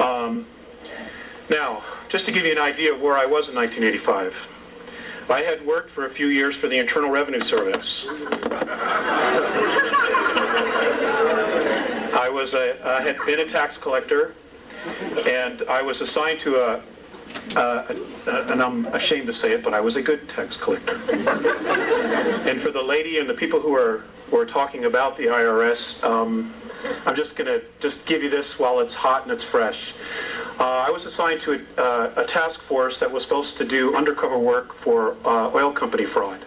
Now, just to give you an idea of where I was in 1985, I had worked for a few years for the Internal Revenue Service. I had been a tax collector, and I was assigned to and I'm ashamed to say it, but I was a good tax collector. And for the lady and the people who were talking about the IRS, I'm just going to give you this while it's hot and it's fresh. I was assigned to a task force that was supposed to do undercover work for oil company fraud.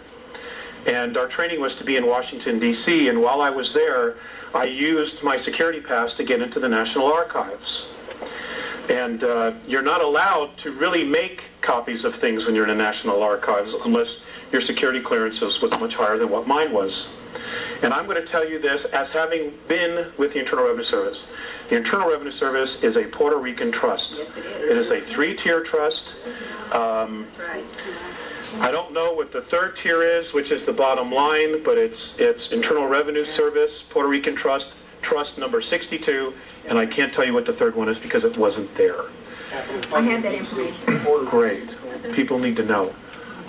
And our training was to be in Washington, D.C., and while I was there, I used my security pass to get into the National Archives. And you're not allowed to really make copies of things when you're in the National Archives unless your security clearance was much higher than what mine was. And I'm going to tell you this as having been with the Internal Revenue Service. The Internal Revenue Service is a Puerto Rican trust. Yes, it is a 3-tier trust. I don't know what the 3rd tier is, which is the bottom line, but it's Internal Revenue Service, Puerto Rican Trust, Trust number 62, and I can't tell you what the 3rd one is because it wasn't there. I have that information. Great. People need to know.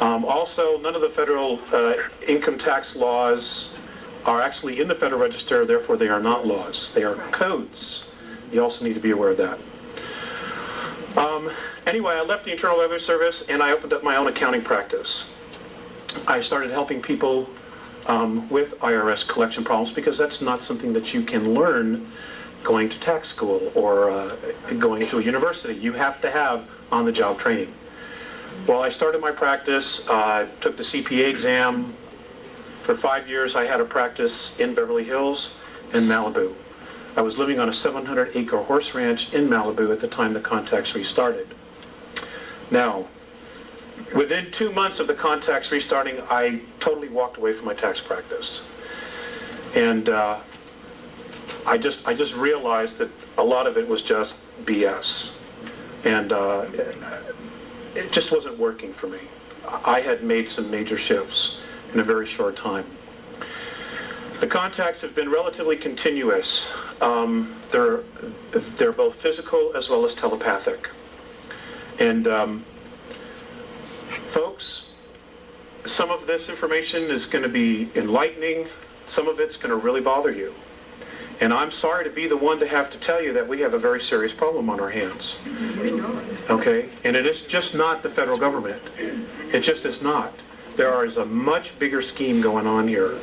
Also, none of the federal income tax laws are actually in the Federal Register, therefore they are not laws. They are codes. You also need to be aware of that. Anyway, I left the Internal Revenue Service and I opened up my own accounting practice. I started helping people with IRS collection problems because that's not something that you can learn going to tax school or going to a university. You have to have on-the-job training. Well, I started my practice, took the CPA exam. For 5 years, I had a practice in Beverly Hills and Malibu. I was living on a 700-acre horse ranch in Malibu at the time the contacts restarted. Now, within 2 months of the contacts restarting, I totally walked away from my tax practice. And I just realized that a lot of it was just BS. And it just wasn't working for me. I had made some major shifts in a very short time. The contacts have been relatively continuous. They're both physical as well as telepathic. And folks, some of this information is going to be enlightening. Some of it's going to really bother you. And I'm sorry to be the one to have to tell you that we have a very serious problem on our hands. Okay? And it is just not the federal government. It just is not. There is a much bigger scheme going on here.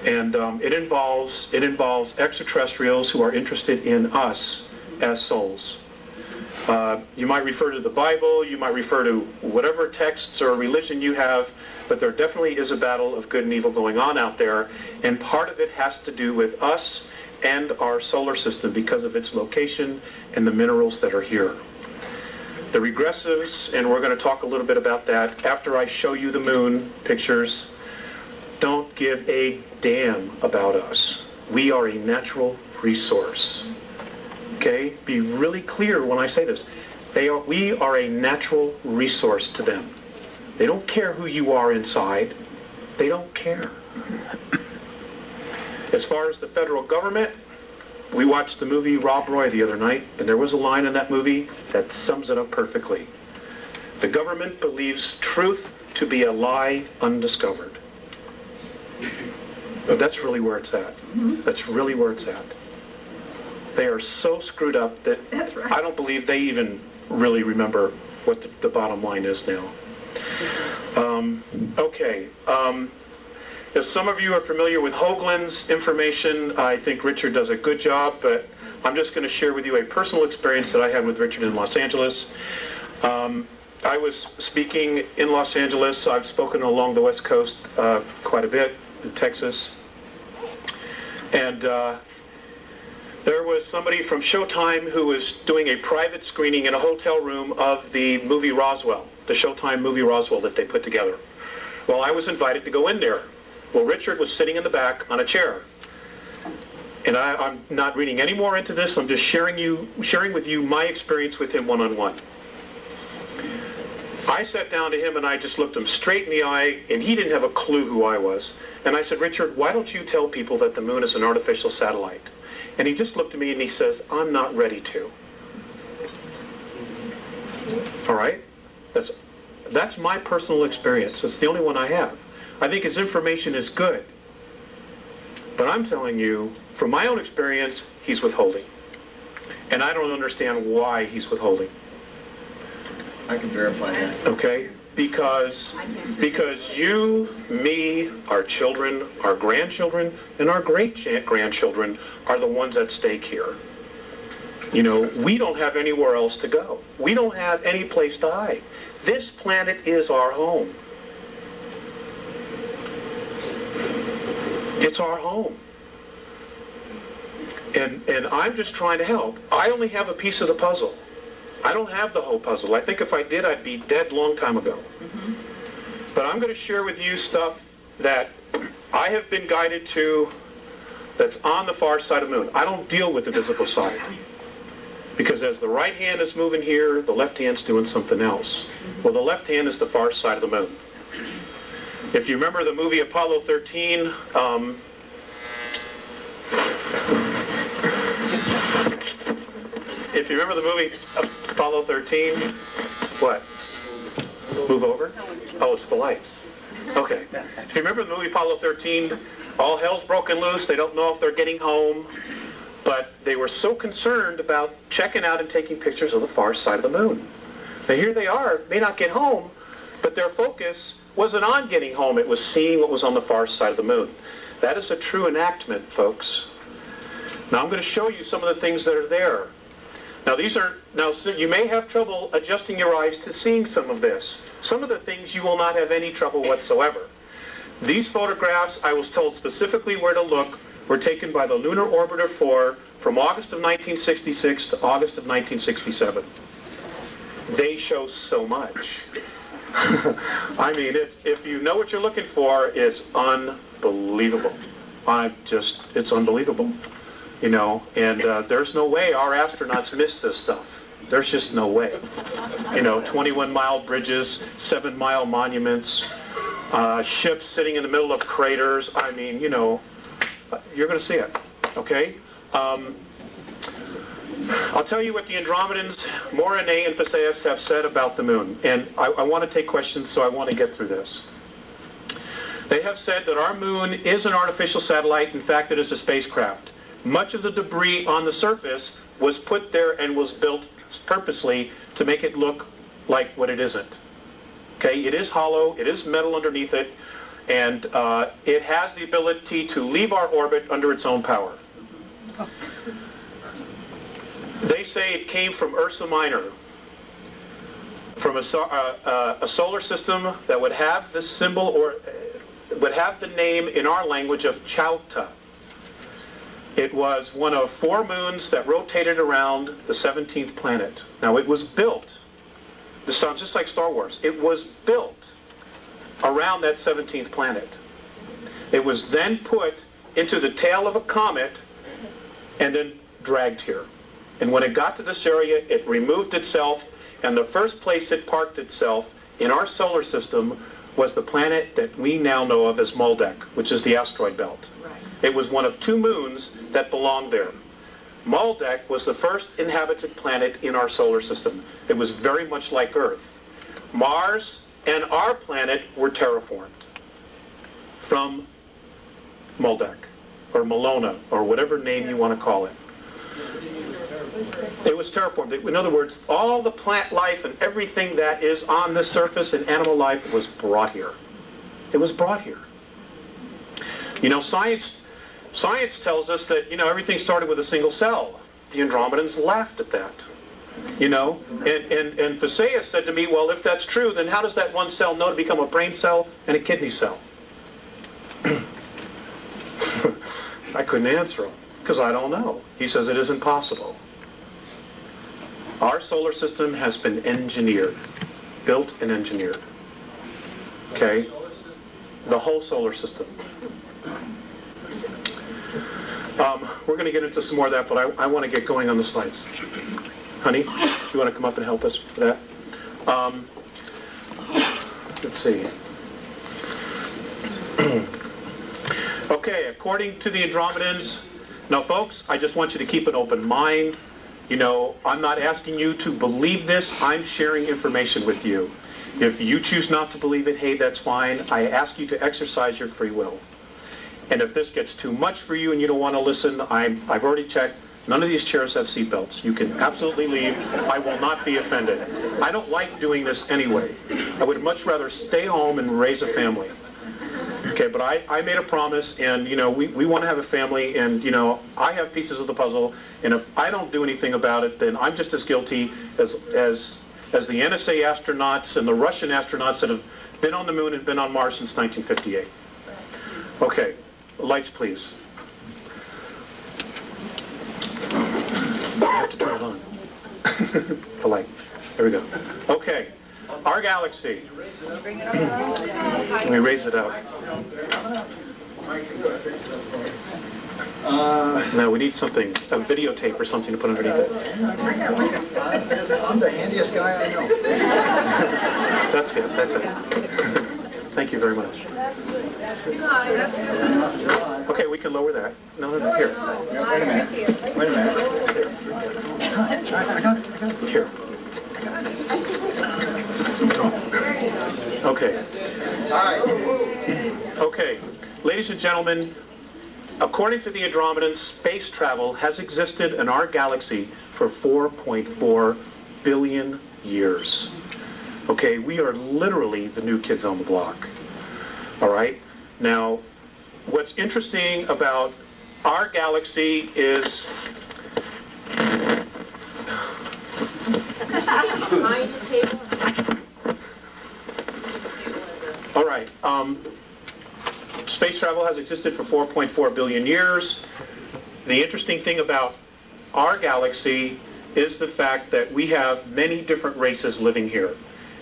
And it involves extraterrestrials who are interested in us as souls. You might refer to the Bible, you might refer to whatever texts or religion you have, but there definitely is a battle of good and evil going on out there, and part of it has to do with us and our solar system because of its location and the minerals that are here. The regressives, and we're going to talk a little bit about that after I show you the moon pictures, don't give a damn about us. We are a natural resource. Okay? Be really clear when I say this. We are a natural resource to them. They don't care who you are inside. They don't care. As far as the federal government, we watched the movie Rob Roy the other night, and there was a line in that movie that sums it up perfectly. The government believes truth to be a lie undiscovered. But that's really where it's at. That's really where it's at. They are so screwed up that I don't believe they even really remember what the bottom line is now. Okay. If some of you are familiar with Hoagland's information, I think Richard does a good job, but I'm just going to share with you a personal experience that I had with Richard in Los Angeles. I was speaking in Los Angeles. I've spoken along the West Coast quite a bit, in Texas. And there was somebody from Showtime who was doing a private screening in a hotel room of the movie Roswell, the Showtime movie Roswell that they put together. Well, I was invited to go in there. Well, Richard was sitting in the back on a chair. And I'm not reading any more into this. I'm just sharing with you my experience with him one-on-one. I sat down to him and I just looked him straight in the eye, and he didn't have a clue who I was. And I said, Richard, why don't you tell people that the moon is an artificial satellite? And he just looked at me and he says, I'm not ready to. All right? That's my personal experience. It's the only one I have. I think his information is good. But I'm telling you, from my own experience, he's withholding. And I don't understand why he's withholding. I can verify that. Okay? Because you, me, our children, our grandchildren, and our great-grandchildren are the ones at stake here. You know, we don't have anywhere else to go. We don't have any place to hide. This planet is our home. It's our home. And I'm just trying to help. I only have a piece of the puzzle. I don't have the whole puzzle. I think if I did, I'd be dead long time ago. But I'm going to share with you stuff that I have been guided to that's on the far side of the moon. I don't deal with the visible side. Because as the right hand is moving here, the left hand's doing something else. Well, the left hand is the far side of the moon. If you remember the movie Apollo 13, if you remember the movie Apollo 13, what? Move over? Oh, it's the lights. Okay. If you remember the movie Apollo 13, all hell's broken loose. They don't know if they're getting home. But they were so concerned about checking out and taking pictures of the far side of the moon. Now here they are, may not get home, but their focus wasn't on getting home. It was seeing what was on the far side of the moon. That is a true enactment, folks. Now I'm going to show you some of the things that are there. Now so you may have trouble adjusting your eyes to seeing some of this. Some of the things you will not have any trouble whatsoever. These photographs, I was told specifically where to look, were taken by the Lunar Orbiter 4 from August of 1966 to August of 1967. They show so much. I mean, if you know what you're looking for, it's unbelievable. It's unbelievable. You know, and there's no way our astronauts miss this stuff. There's just no way. You know, 21-mile bridges, 7-mile monuments, ships sitting in the middle of craters. I mean, you know, you're going to see it, okay? I'll tell you what the Andromedans, Morine and Phaseus, have said about the moon. And I want to take questions, so I want to get through this. They have said that our moon is an artificial satellite. In fact, it is a spacecraft. Much of the debris on the surface was put there and was built purposely to make it look like what it isn't. Okay, it is hollow, it is metal underneath it, and it has the ability to leave our orbit under its own power. They say it came from Ursa Minor, from a solar system that would have the symbol, or would have the name in our language of Chauta. It was one of 4 moons that rotated around the 17th planet. Now it was built, this sounds just like Star Wars, it was built around that 17th planet. It was then put into the tail of a comet and then dragged here. And when it got to this area, it removed itself, and the first place it parked itself in our solar system was the planet that we now know of as Maldek, which is the asteroid belt. Right. It was one of 2 moons that belonged there. Maldek was the first inhabited planet in our solar system. It was very much like Earth. Mars and our planet were terraformed from Maldek, or Malona, or whatever name you want to call it. It was terraformed. In other words, all the plant life and everything that is on the surface and animal life was brought here. It was brought here. You know, science tells us that, you know, everything started with a single cell. The Andromedans laughed at that. You know, and Phaseus said to me, well, if that's true, then how does that one cell know to become a brain cell and a kidney cell? I couldn't answer him, because I don't know. He says it isn't possible. Our solar system has been engineered, built and engineered. Okay? The whole solar system. We're going to get into some more of that, but I want to get going on the slides. Honey, do you want to come up and help us with that? Let's see. Okay, according to the Andromedans, now folks, I just want you to keep an open mind. You know, I'm not asking you to believe this. I'm sharing information with you. If you choose not to believe it, hey, that's fine. I ask you to exercise your free will. And if this gets too much for you and you don't want to listen, I've already checked. None of these chairs have seatbelts. You can absolutely leave. I will not be offended. I don't like doing this anyway. I would much rather stay home and raise a family. Okay, but I made a promise, and, you know, we want to have a family, and, you know, I have pieces of the puzzle, and if I don't do anything about it, then I'm just as guilty as the NSA astronauts and the Russian astronauts that have been on the moon and been on Mars since 1958. Okay, lights, please. I have to turn it on. The light. There we go. Okay. Our galaxy. Let me raise it up. No, we need something, a videotape or something to put underneath it. I'm the handiest guy I know. That's good. That's it. Thank you very much. Okay, we can lower that. No, here. Wait a minute. Wait a minute. I got it. Here. Okay. All right. Okay. Ladies and gentlemen, according to the Andromedans, space travel has existed in our galaxy for 4.4 billion years. Okay, we are literally the new kids on the block. All right? Now, what's interesting about our galaxy is... All right. Space travel has existed for 4.4 billion years. The interesting thing about our galaxy is the fact that we have many different races living here.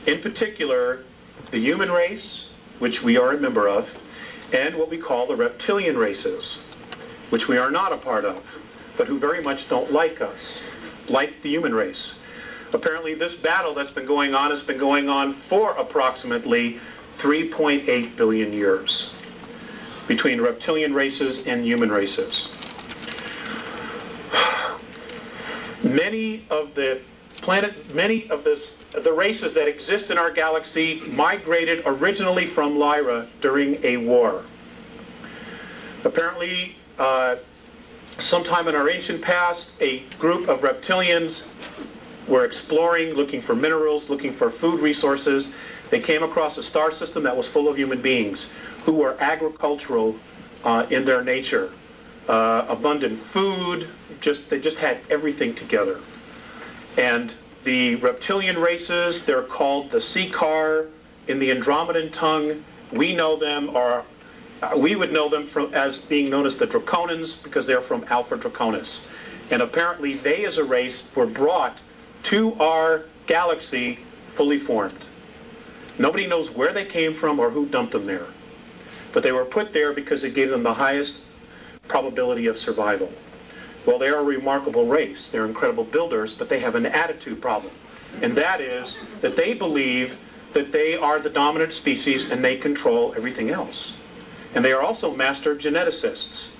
In particular, the human race, which we are a member of, and what we call the reptilian races, which we are not a part of, but who very much don't like us, like the human race. Apparently, this battle that's been going on has been going on for approximately 3.8 billion years between reptilian races and human races. Many of the races that exist in our galaxy migrated originally from Lyra during a war. Apparently, sometime in our ancient past, a group of reptilians were exploring, looking for minerals, looking for food resources. They came across a star system that was full of human beings who were agricultural in their nature. Abundant food, they just had everything together. And the reptilian races, they're called the Seekar in the Andromedan tongue. We know them, or we would know them as being known as the Draconians because they're from Alpha Draconis. And apparently they as a race were brought to our galaxy fully formed. Nobody knows where they came from or who dumped them there. But they were put there because it gave them the highest probability of survival. Well, they are a remarkable race. They're incredible builders, but they have an attitude problem. And that is that they believe that they are the dominant species and they control everything else. And they are also master geneticists.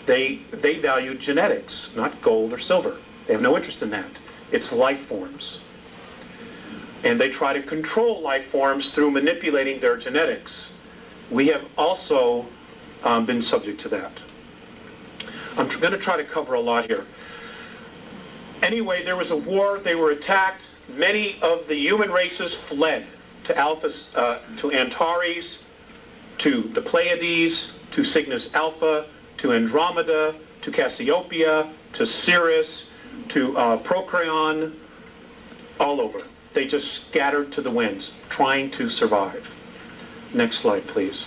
They value genetics, not gold or silver. They have no interest in that. It's life forms. And they try to control life forms through manipulating their genetics. We have also been subject to that. I'm going to try to cover a lot here. Anyway, there was a war. They were attacked. Many of the human races fled to Antares, to the Pleiades, to Cygnus Alpha, to Andromeda, to Cassiopeia, to Sirius, to Procreon, all over. They just scattered to the winds, trying to survive. Next slide, please.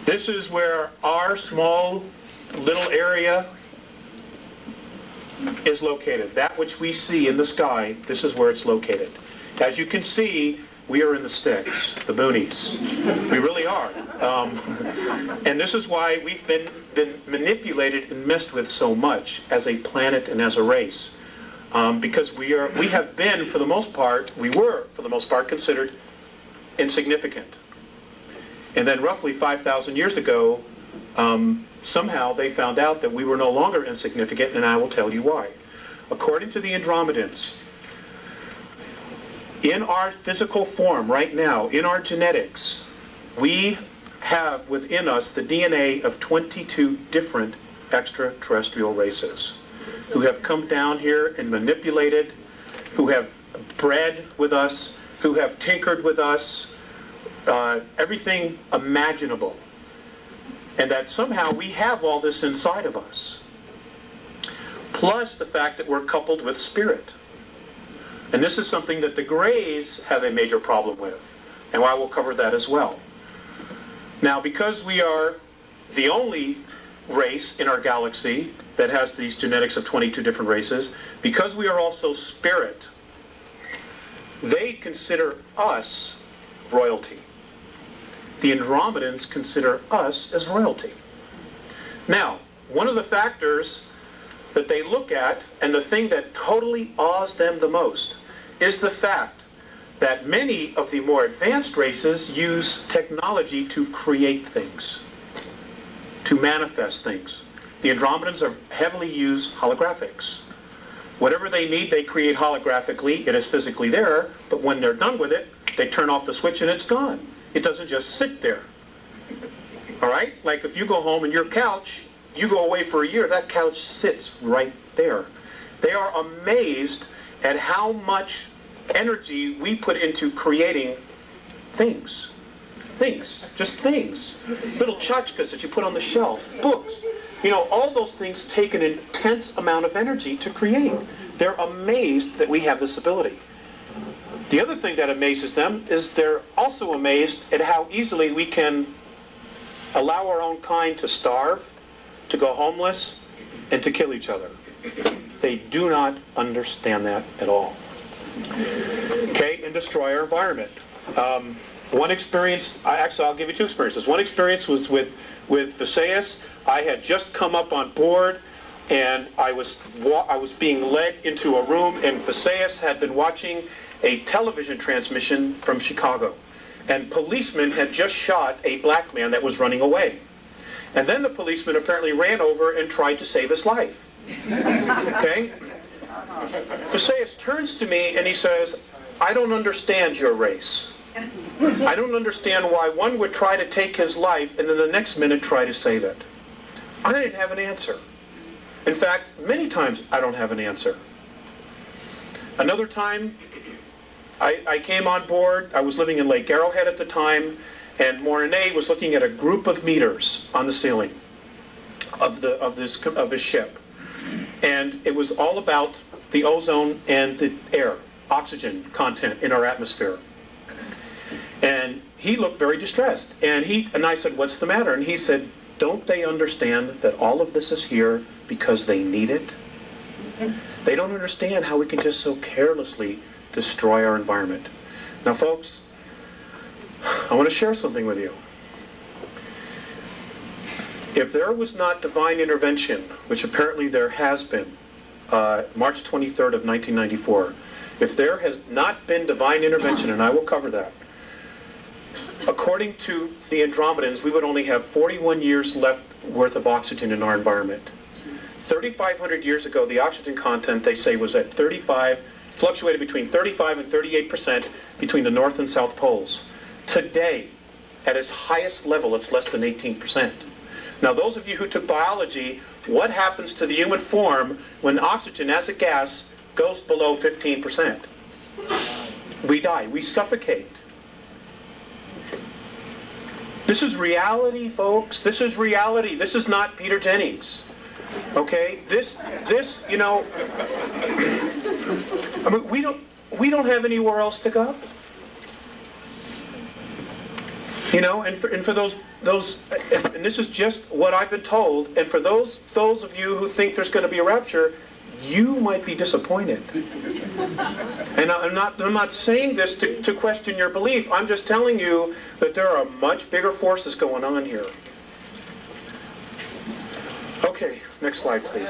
This is where our small little area is located. That which we see in the sky, this is where it's located. As you can see, we are in the sticks, the boonies. We really are. And this is why we've been manipulated and messed with so much as a planet and as a race. Because we have been, for the most part, considered insignificant. And then roughly 5,000 years ago, somehow they found out that we were no longer insignificant, and I will tell you why. according to the Andromedans, in our physical form right now, in our genetics, we have within us the DNA of 22 different extraterrestrial races who have come down here and manipulated, who have bred with us, who have tinkered with us, everything imaginable. And that somehow we have all this inside of us. Plus the fact that we're coupled with spirit. And this is something that the Greys have a major problem with. And I will cover that as well. Now, because we are the only race in our galaxy that has these genetics of 22 different races, because we are also spirit, they consider us royalty. The Andromedans consider us as royalty. Now, one of the factors that they look at, and the thing that totally awes them the most, is the fact that many of the more advanced races use technology to create things, to manifest things. The Andromedans are heavily use holographics. Whatever they need, they create holographically. It is physically there, but when they're done with it, they turn off the switch and it's gone. It doesn't just sit there. All right? Like if you go home and your couch, you go away for a year, that couch sits right there. They are amazed at how much energy we put into creating things. Things. Just things. Little tchotchkes that you put on the shelf. Books. You know, all those things take an intense amount of energy to create. They're amazed that we have this ability. The other thing that amazes them is they're also amazed at how easily we can allow our own kind to starve, to go homeless, and to kill each other. They do not understand that at all. Okay, and destroy our environment. One experience, actually I'll give you two experiences. One experience was with Visayas. I had just come up on board, and I was being led into a room, and Visayas had been watching a television transmission from Chicago. And policemen had just shot a black man that was running away. And then the policeman apparently ran over and tried to save his life. Okay? Visayas turns to me and he says, I don't understand your race. I don't understand why one would try to take his life and then the next minute try to save it. I didn't have an answer. In fact, many times I don't have an answer. Another time, I came on board. I was living in Lake Arrowhead at the time, and Mornay was looking at a group of meters on the ceiling of his ship. And it was all about the ozone and the air, oxygen content in our atmosphere. And he looked very distressed. And I said, what's the matter? And he said, don't they understand that all of this is here because they need it? They don't understand how we can just so carelessly destroy our environment. Now, folks, I want to share something with you. If there was not divine intervention, which apparently there has been, March 23rd of 1994, if there has not been divine intervention, and I will cover that, according to the Andromedans, we would only have 41 years left worth of oxygen in our environment. 3,500 years ago, the oxygen content, they say, was at 35, fluctuated between 35 and 38% between the North and South Poles. Today, at its highest level, it's less than 18%. Now, those of you who took biology, what happens to the human form when oxygen as a gas goes below 15%? We die. We suffocate. This is reality, folks. This is reality. This is not Peter Jennings. Okay? This, you know, I mean, we don't have anywhere else to go. You know, and for those, and this is just what I've been told, and for those of you who think there's going to be a rapture, you might be disappointed. And I'm not saying this to question your belief. I'm just telling you that there are much bigger forces going on here. Okay, next slide, please.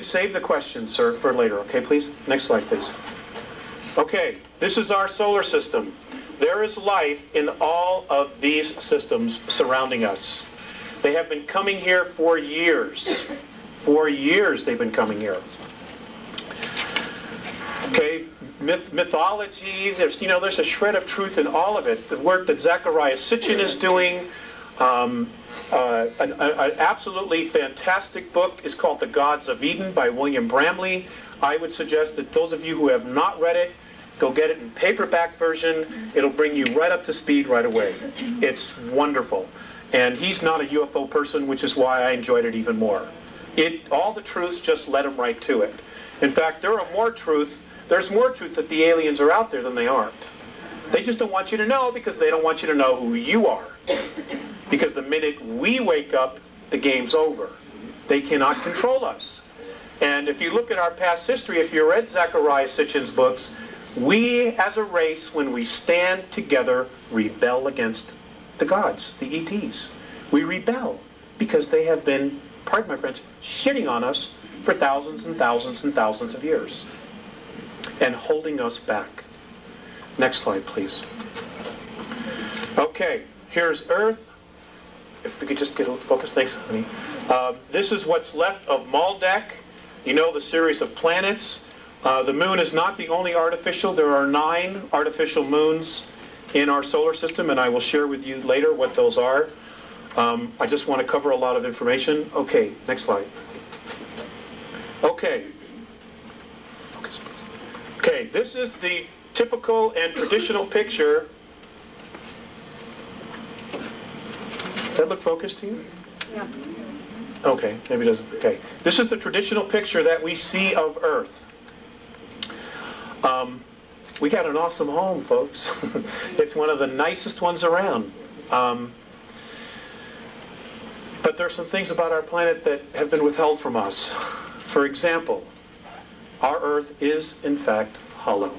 Save the question, sir, for later. Okay, please. Next slide, please. Okay, this is our solar system. There is life in all of these systems surrounding us. They have been coming here for years. For years they've been coming here. mythology. There's a shred of truth in all of it. The work that Zecharia Sitchin is doing, an absolutely fantastic book is called The Gods of Eden by William Bramley. I would suggest that those of you who have not read it, go get it in paperback version. It'll bring you right up to speed right away. It's wonderful. And he's not a UFO person, which is why I enjoyed it even more. All the truths just led him right to it. In fact, there's more truth that the aliens are out there than they aren't. They just don't want you to know because they don't want you to know who you are. Because the minute we wake up, the game's over. They cannot control us. And if you look at our past history, if you read Zecharia Sitchin's books, we as a race, when we stand together, rebel against the gods, the ETs. We rebel because they have been, pardon my French, shitting on us for thousands and thousands and thousands of years and holding us back. Next slide, please. Okay, here's Earth. If we could just get a little focus, thanks, honey. This is what's left of Maldek. You know, the series of planets. The moon is not the only artificial. There are 9 artificial moons in our solar system, and I will share with you later what those are. I just want to cover a lot of information. Okay, next slide. Okay. Okay, this is the typical and traditional picture. Does that look focused to you? Yeah. Okay, maybe it doesn't. Okay. This is the traditional picture that we see of Earth. We got an awesome home, folks. It's one of the nicest ones around. But there's some things about our planet that have been withheld from us. For example, our Earth is, in fact, hollow.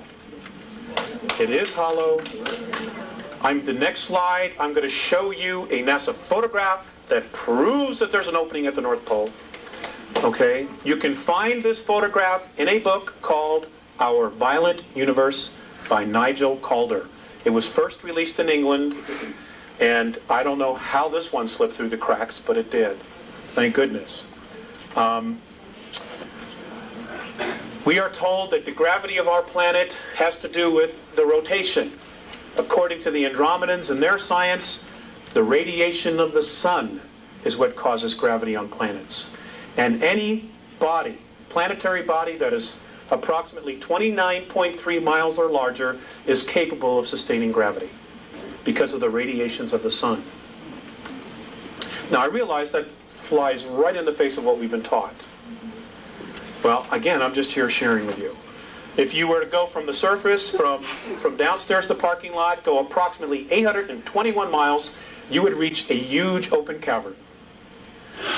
It is hollow. The next slide, I'm going to show you a NASA photograph that proves that there's an opening at the North Pole. Okay? You can find this photograph in a book called Our Violent Universe by Nigel Calder. It was first released in England, and I don't know how this one slipped through the cracks, but it did. Thank goodness. We are told that the gravity of our planet has to do with the rotation. According to the Andromedans and their science, the radiation of the sun is what causes gravity on planets. And any body, planetary body that is approximately 29.3 miles or larger is capable of sustaining gravity because of the radiations of the sun. Now I realize that flies right in the face of what we've been taught. Well, again, I'm just here sharing with you. If you were to go from the surface, from downstairs to the parking lot, go approximately 821 miles, you would reach a huge open cavern.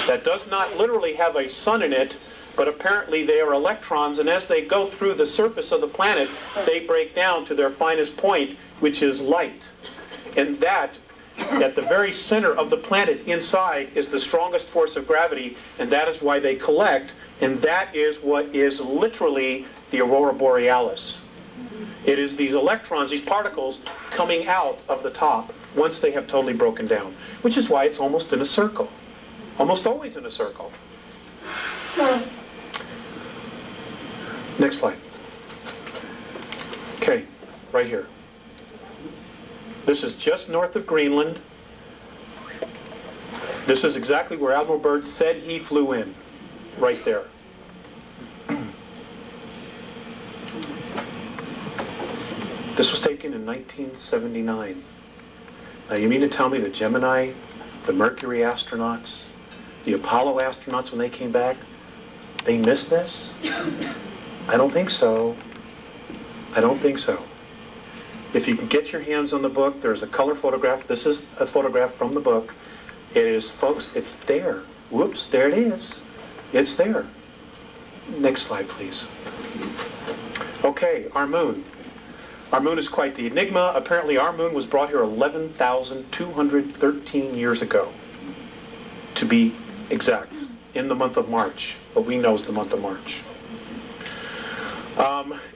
That does not literally have a sun in it, but apparently they are electrons, and as they go through the surface of the planet, they break down to their finest point, which is light. And that, at the very center of the planet inside, is the strongest force of gravity, and that is why they collect, and that is what is literally the aurora borealis. It is these electrons, these particles, coming out of the top once they have totally broken down, which is why it's almost in a circle. Almost always in a circle. Next slide. Okay, right here. This is just north of Greenland. This is exactly where Admiral Byrd said he flew in. Right there. This was taken in 1979. Now you mean to tell me the Gemini, the Mercury astronauts, the Apollo astronauts when they came back, they missed this? I don't think so. I don't think so. If you can get your hands on the book, there's a color photograph. This is a photograph from the book. It is, folks, it's there. Whoops, there it is. It's there. Next slide, please. Okay, our moon. Our moon is quite the enigma. Apparently our moon was brought here 11,213 years ago, to be exact, in the month of March. What we know is the month of March.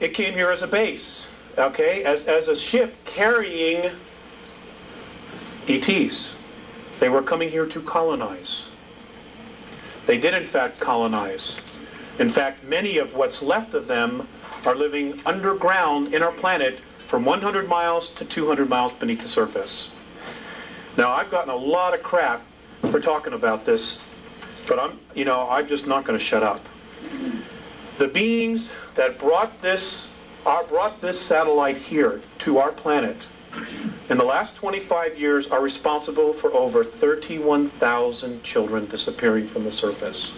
It came here as a base, okay, as a ship carrying ETs. They were coming here to colonize. They did in fact colonize. In fact, many of what's left of them are living underground in our planet from 100 miles to 200 miles beneath the surface. Now, I've gotten a lot of crap for talking about this, but I'm just not going to shut up. The beings that brought this satellite here to our planet in the last 25 years are responsible for over 31,000 children disappearing from the surface.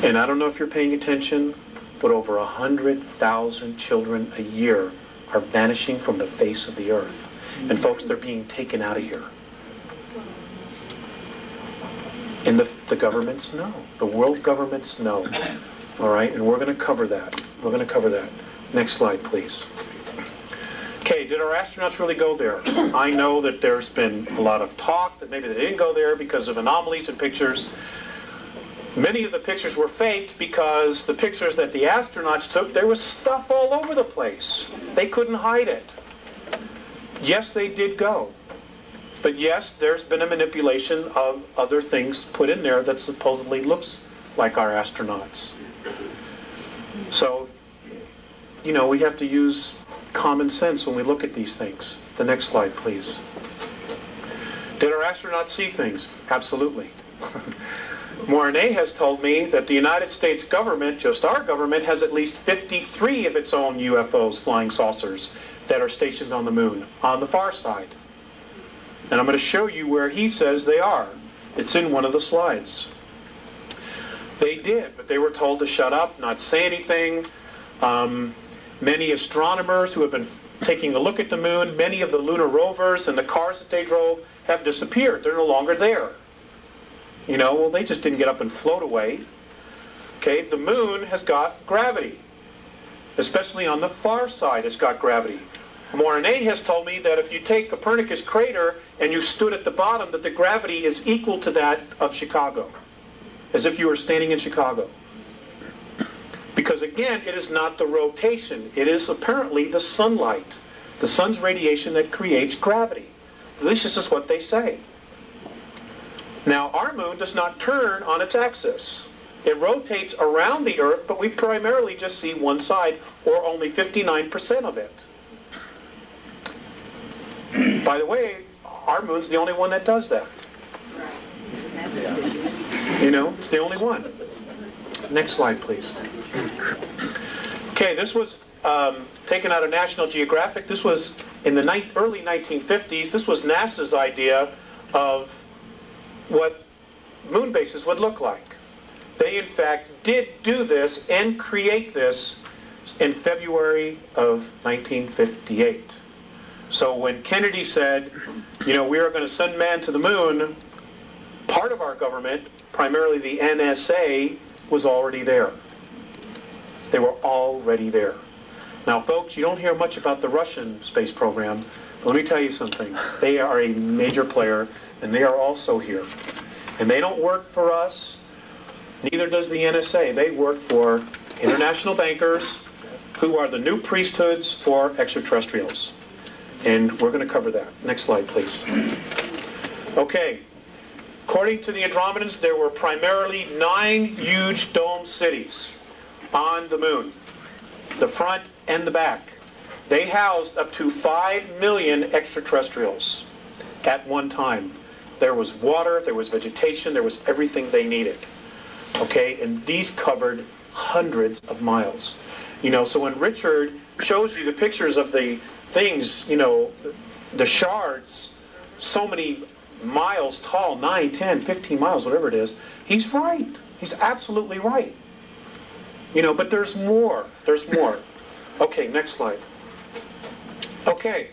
And I don't know if you're paying attention, but over 100,000 children a year are vanishing from the face of the earth. And folks, they're being taken out of here. And the governments know. The world governments know. All right, and we're going to cover that. We're going to cover that. Next slide, please. Okay, did our astronauts really go there? I know that there's been a lot of talk that maybe they didn't go there because of anomalies in pictures. Many of the pictures were faked because the pictures that the astronauts took, there was stuff all over the place. They couldn't hide it. Yes, they did go. But yes, there's been a manipulation of other things put in there that supposedly looks like our astronauts. So, we have to use common sense when we look at these things. The next slide, please. Did our astronauts see things? Absolutely. Mornay has told me that the United States government, just our government, has at least 53 of its own UFOs, flying saucers, that are stationed on the moon, on the far side. And I'm going to show you where he says they are. It's in one of the slides. They did, but they were told to shut up, not say anything. Many astronomers who have been taking a look at the moon, many of the lunar rovers and the cars that they drove have disappeared. They're no longer there. Well, they just didn't get up and float away. Okay, the moon has got gravity. Especially on the far side, it's got gravity. Mornay has told me that if you take Copernicus crater and you stood at the bottom, that the gravity is equal to that of Chicago. As if you were standing in Chicago. Because again, it is not the rotation. It is apparently the sunlight. The sun's radiation that creates gravity. At least this is what they say. Now, our moon does not turn on its axis. It rotates around the Earth, but we primarily just see one side, or only 59% of it. By the way, our moon's the only one that does that. It's the only one. Next slide, please. Okay, this was taken out of National Geographic. This was in the early 1950s. This was NASA's idea of what moon bases would look like. They, in fact, did do this and create this in February of 1958. So when Kennedy said, we are going to send man to the moon, part of our government, primarily the NSA, was already there. They were already there. Now, folks, you don't hear much about the Russian space program, but let me tell you something. They are a major player, and they are also here. And they don't work for us, neither does the NSA. They work for international bankers who are the new priesthoods for extraterrestrials. And we're going to cover that. Next slide, please. Okay. According to the Andromedans, there were primarily 9 huge dome cities on the moon, the front and the back. They housed up to 5 million extraterrestrials at one time. There was water, there was vegetation, there was everything they needed. Okay, and these covered hundreds of miles. So when Richard shows you the pictures of the things, the shards, so many miles tall, 9, 10, 15 miles, whatever it is, he's right. He's absolutely right. But there's more. There's more. Okay, next slide. Okay.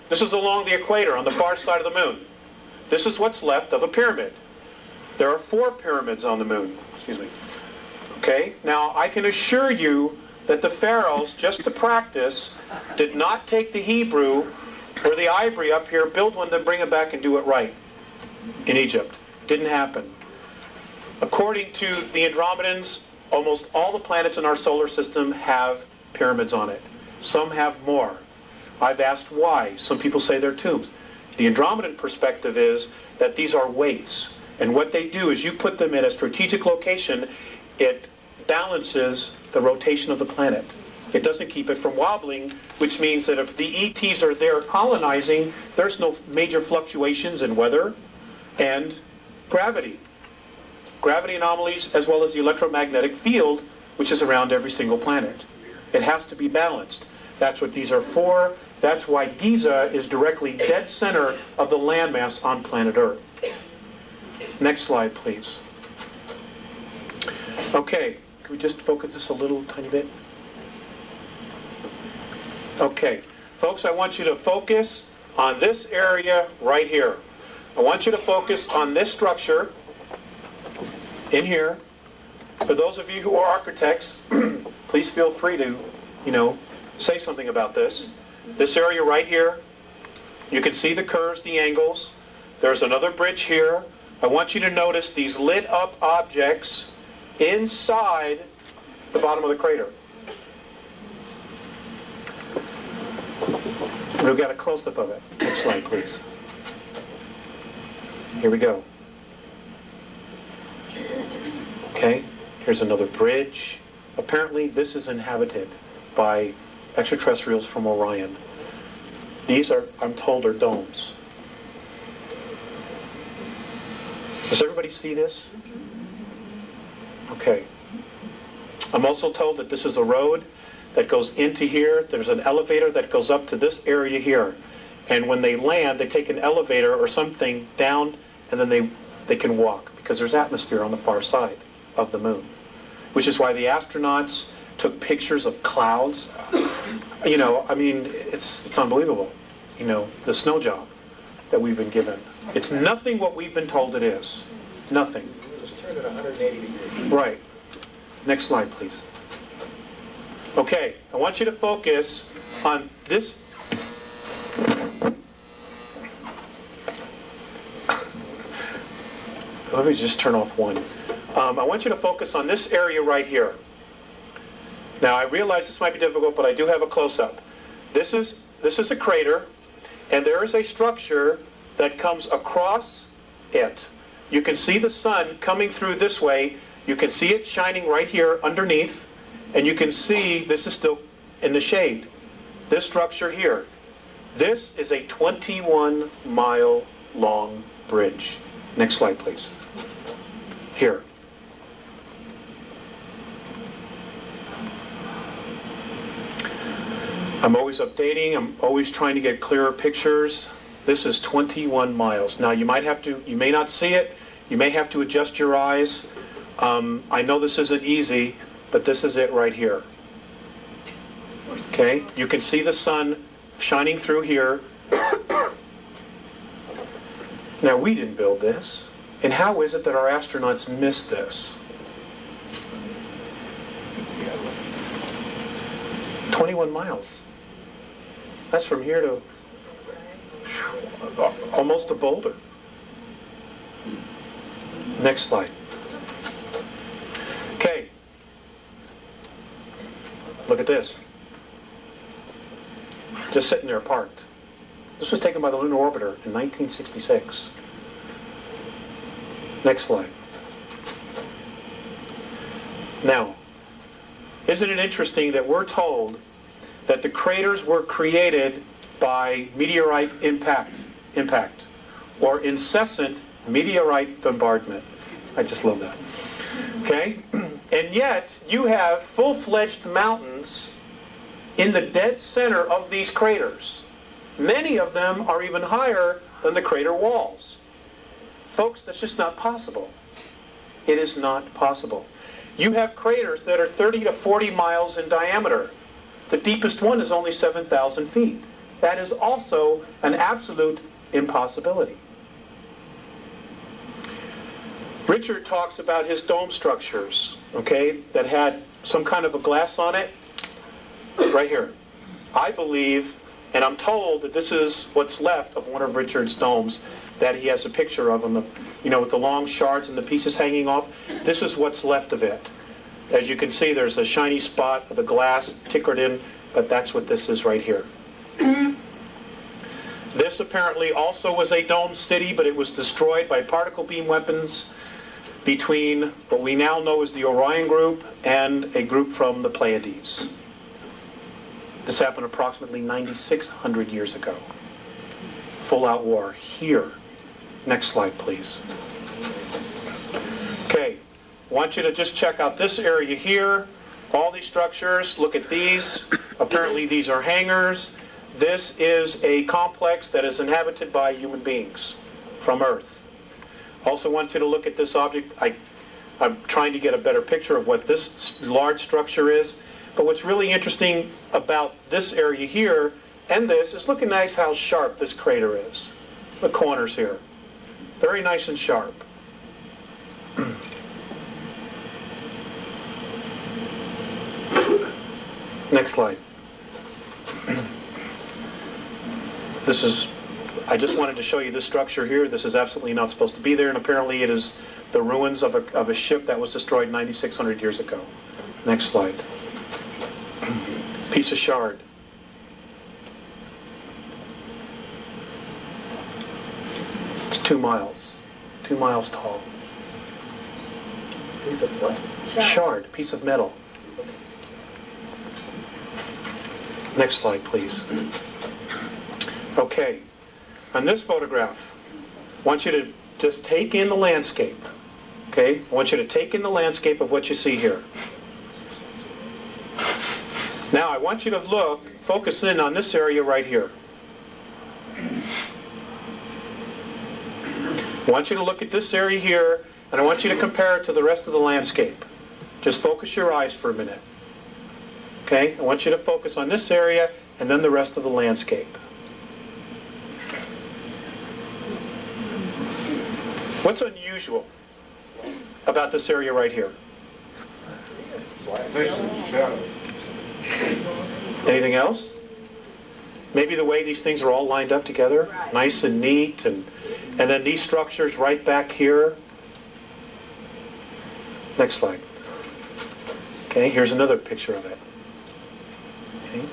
This is along the equator on the far side of the moon. This is what's left of a pyramid. There are 4 pyramids on the moon. Excuse me. Okay? Now, I can assure you that the pharaohs, just to practice, did not take the Hebrew or the ivory up here, build one, then bring it back and do it right in Egypt. Didn't happen. According to the Andromedans, almost all the planets in our solar system have pyramids on it. Some have more. I've asked why. Some people say they're tombs. The Andromedan perspective is that these are weights. And what they do is you put them in a strategic location, it balances the rotation of the planet. It doesn't keep it from wobbling, which means that if the ETs are there colonizing, there's no major fluctuations in weather and gravity. Gravity anomalies, as well as the electromagnetic field, which is around every single planet. It has to be balanced. That's what these are for. That's why Giza is directly dead center of the landmass on planet Earth. Next slide, please. Okay, can we just focus this a little tiny bit? Okay, folks, I want you to focus on this area right here. I want you to focus on this structure in here. For those of you who are architects, please feel free to, say something about this. This area right here, you can see the curves, the angles. There's another bridge here. I want you to notice these lit up objects inside the bottom of the crater. We've got a close-up of it. Next slide, please. Here we go. Okay, here's another bridge. Apparently this is inhabited by extraterrestrials from Orion. These are, I'm told, are domes. Does everybody see this? Okay. I'm also told that this is a road that goes into here. There's an elevator that goes up to this area here. And when they land, they take an elevator or something down, and then they can walk, because there's atmosphere on the far side of the moon. Which is why the astronauts took pictures of clouds. It's unbelievable. The snow job that we've been given. It's nothing what we've been told it is. Nothing. It's turned at 180 degrees. Right. Next slide, please. Okay, I want you to focus on this. Let me just turn off one. I want you to focus on this area right here. Now, I realize this might be difficult, but I do have a close-up. This is a crater, and there is a structure that comes across it. You can see the sun coming through this way. You can see it shining right here underneath, and you can see this is still in the shade. This structure here. This is a 21-mile long bridge. Next slide, please. Here. I'm always updating. I'm always trying to get clearer pictures. This is 21 miles. Now, you may not see it. You may have to adjust your eyes. I know this isn't easy, but this is it right here. Okay? You can see the sun shining through here. Now, we didn't build this. And how is it that our astronauts missed this? 21 miles. That's from here to almost to Boulder. Next slide. Okay. Look at this. Just sitting there parked. This was taken by the Lunar Orbiter in 1966. Next slide. Now, isn't it interesting that we're told that the craters were created by meteorite impact, or incessant meteorite bombardment? I just love that. Okay? And yet, you have full-fledged mountains in the dead center of these craters. Many of them are even higher than the crater walls. Folks, that's just not possible. It is not possible. You have craters that are 30 to 40 miles in diameter. The deepest one is only 7,000 feet. That is also an absolute impossibility. Richard talks about his dome structures, okay, that had some kind of a glass on it. Right here. I believe, and I'm told that this is what's left of one of Richard's domes that he has a picture of, with the long shards and the pieces hanging off. This is what's left of it. As you can see, there's a shiny spot of the glass tickered in, but that's what this is right here. This apparently also was a domed city, but it was destroyed by particle beam weapons between what we now know as the Orion group and a group from the Pleiades. This happened approximately 9,600 years ago. Full-out war here. Next slide, please. Okay, I want you to just check out this area here. All these structures, look at these. Apparently these are hangars. This is a complex that is inhabited by human beings from Earth. Also want you to look at this object. I'm trying to get a better picture of what this large structure is. But what's really interesting about this area here and this is look at nice how sharp this crater is. The corners here. Very nice and sharp. Next slide. This is, I just wanted to show you this structure here. This is absolutely not supposed to be there, and apparently it is the ruins of a ship that was destroyed 9,600 years ago. Next slide. Piece of shard. It's 2 miles. 2 miles tall. Piece of what? Shard, piece of metal. Next slide, please. Okay. On this photograph, I want you to just take in the landscape. Okay? I want you to take in the landscape of what you see here. Now, I want you to look, focus in on this area right here. I want you to look at this area here, and I want you to compare it to the rest of the landscape. Just focus your eyes for a minute. Okay? I want you to focus on this area and then the rest of the landscape. What's unusual about this area right here? Anything else? Maybe the way these things are all lined up together, nice and neat, and then these structures right back here. Next slide. Okay, here's another picture of it. Okay.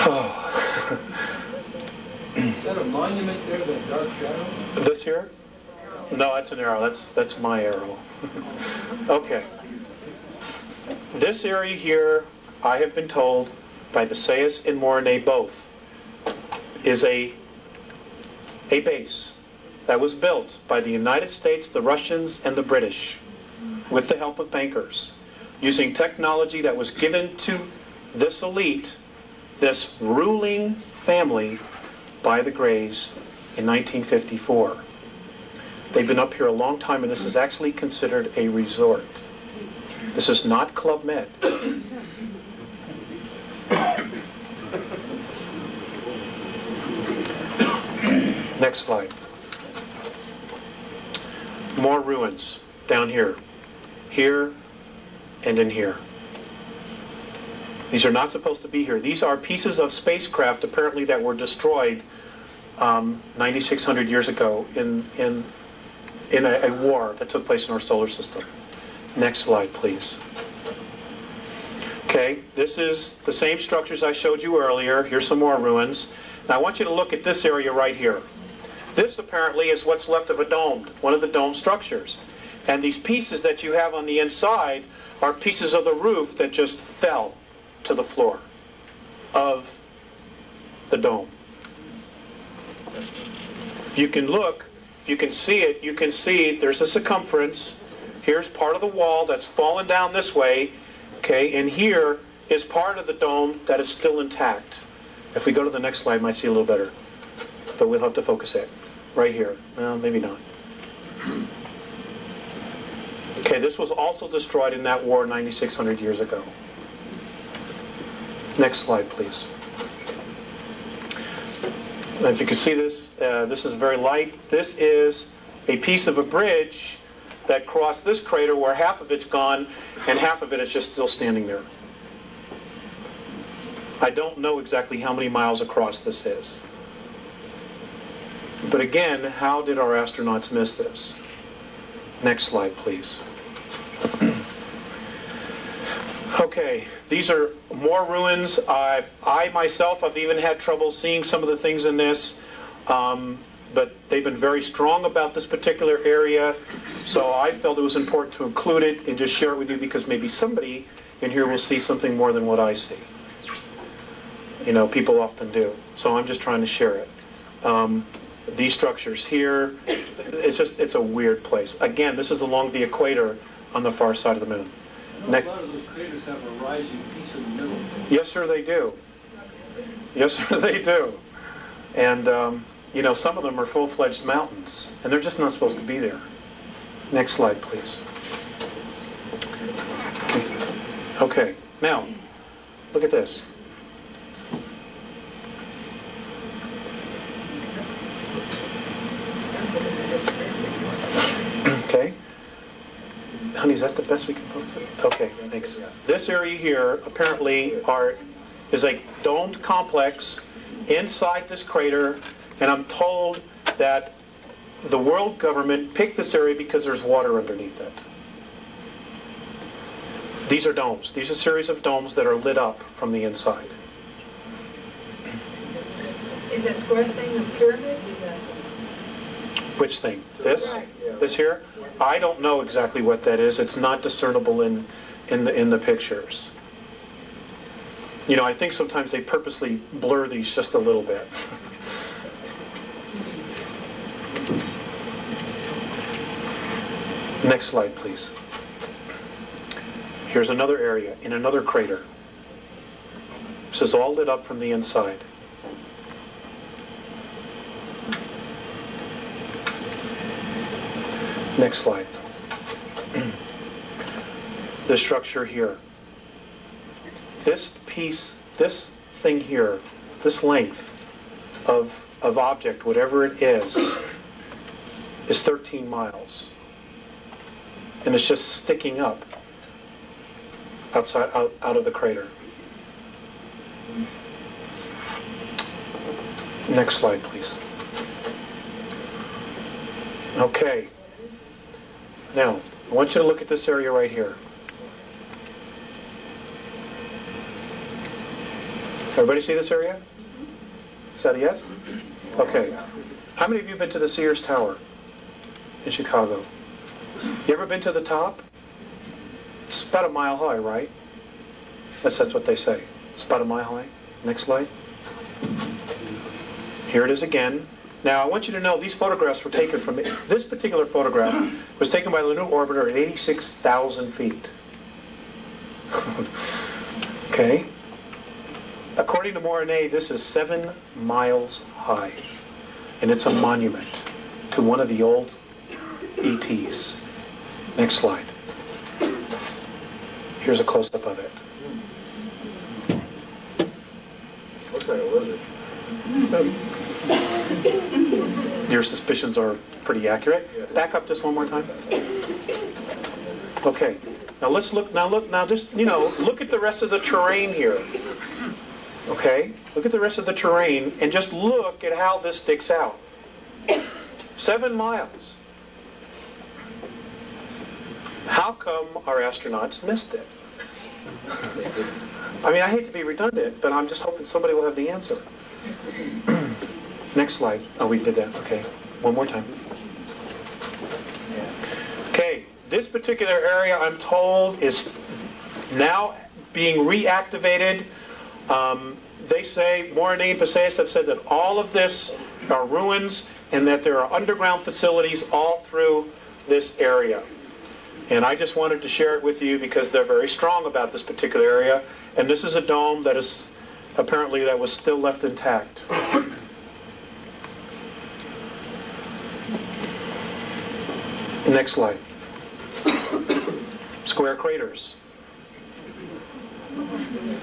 Oh. Is that a monument there, that dark shadow? This here? No, that's an arrow. That's my arrow. Okay. This area here, I have been told by the Sayas and Mornay both, is a base that was built by the United States, the Russians, and the British with the help of bankers, using technology that was given to this elite, this ruling family, by the Greys in 1954. They've been up here a long time, and this is actually considered a resort. This is not Club Med. Next slide. More ruins down here. Here and in here. These are not supposed to be here. These are pieces of spacecraft apparently that were destroyed 9,600 years ago in a war that took place in our solar system. Next slide, please. Okay, this is the same structures I showed you earlier. Here's some more ruins. Now I want you to look at this area right here. This apparently is what's left of a dome, one of the dome structures. And these pieces that you have on the inside are pieces of the roof that just fell to the floor of the dome. If you can look, if you can see it, you can see there's a circumference. Here's part of the wall that's fallen down this way, okay, and here is part of the dome that is still intact. If we go to the next slide, you might see a little better, but we'll have to focus it right here. Well, maybe not. Okay, this was also destroyed in that war 9,600 years ago. Next slide, please. Now, if you can see this, this is very light. This is a piece of a bridge that crossed this crater where half of it's gone and half of it is just still standing there. I don't know exactly how many miles across this is. But again, how did our astronauts miss this? Next slide, please. Okay, these are more ruins. I myself have even had trouble seeing some of the things in this. but they've been very strong about this particular area, so I felt it was important to include it and just share it with you because maybe somebody in here will see something more than what I see. You know, people often do. So I'm just trying to share it. These structures here, it's a weird place. Again, this is along the equator on the far side of the moon. A lot of those craters have a rising piece in the middle. Yes, sir, they do. Yes, sir, they do. And, you know, some of them are full-fledged mountains, and they're just not supposed to be there. Next slide, please. Okay, now, look at this. Okay. Honey, is that the best we can focus it? Okay, thanks. This area here apparently is a domed complex inside this crater, and I'm told that the world government picked this area because there's water underneath it. These are domes. These are a series of domes that are lit up from the inside. Is that square thing a pyramid? Which thing? This? Right. This here? I don't know exactly what that is. It's not discernible in the pictures. You know, I think sometimes they purposely blur these just a little bit. Next slide, please. Here's another area in another crater. This is all lit up from the inside. Next slide. This structure here. This piece, this thing here, this length of object, whatever it is 13 miles. And it's just sticking up outside, out of the crater. Next slide, please. Okay. Now, I want you to look at this area right here. Everybody see this area? Is that a yes? Okay. How many of you have been to the Sears Tower in Chicago? You ever been to the top? It's about a mile high, right? That's what they say. It's about a mile high. Next slide. Here it is again. Now, I want you to know these photographs were taken from... This particular photograph was taken by the Lunar Orbiter at 86,000 feet. Okay? According to Morine, this is 7 miles high. And it's a monument to one of the old ETs. Next slide. Here's a close-up of it. What kind of lizard? Your suspicions are pretty accurate. Back up just one more time. Okay. Now let's look. Now just, you know, look at the rest of the terrain here. Okay? Look at the rest of the terrain and just look at how this sticks out. 7 miles. How come our astronauts missed it? I mean, I hate to be redundant, but I'm just hoping somebody will have the answer. Next slide. Oh, we did that. Okay. One more time. Okay. This particular area, I'm told, is now being reactivated. They say, Morine and Phaseus have said that all of this are ruins and that there are underground facilities all through this area. And I just wanted to share it with you because they're very strong about this particular area. And this is a dome that is apparently that was still left intact. Next slide. Square craters.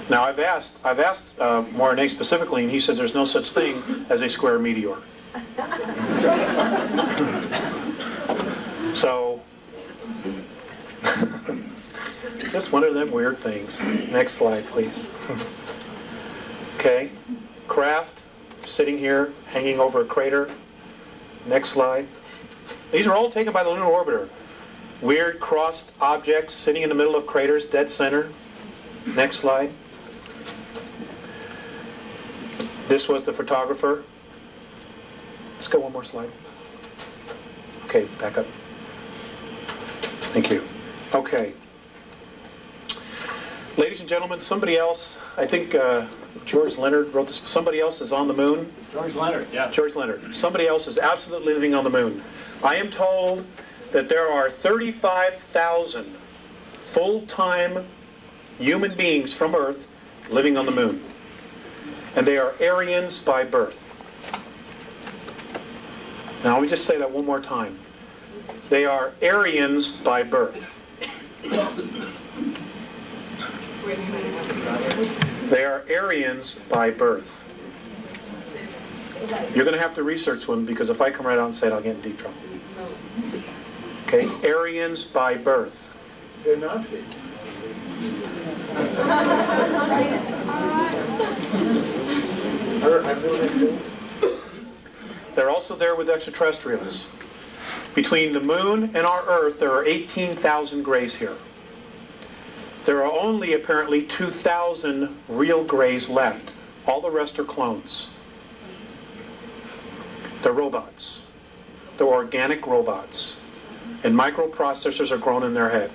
Now I've asked Morine specifically, and he said there's no such thing as a square meteor. So, just one of them weird things. Next slide, please. Okay, craft sitting here, hanging over a crater. Next slide. These are all taken by the Lunar Orbiter. Weird crossed objects sitting in the middle of craters, dead center. Next slide. This was the photographer. Let's go one more slide. Okay, back up. Thank you. Okay. Ladies and gentlemen, somebody else, I think George Leonard wrote this, somebody else is on the moon. George Leonard, yeah. George Leonard. Somebody else is absolutely living on the moon. I am told that there are 35,000 full-time human beings from Earth living on the moon. And they are Aryans by birth. Now, let me just say that one more time. They are Aryans by birth. They are Aryans by birth. You're going to have to research them, because if I come right out and say it, I'll get in deep trouble. Okay? Aryans by birth. They're Nazis. They're also there with extraterrestrials. Between the moon and our Earth, there are 18,000 grays here. There are only apparently 2,000 real grays left. All the rest are clones. They're robots. They're organic robots. And microprocessors are grown in their head.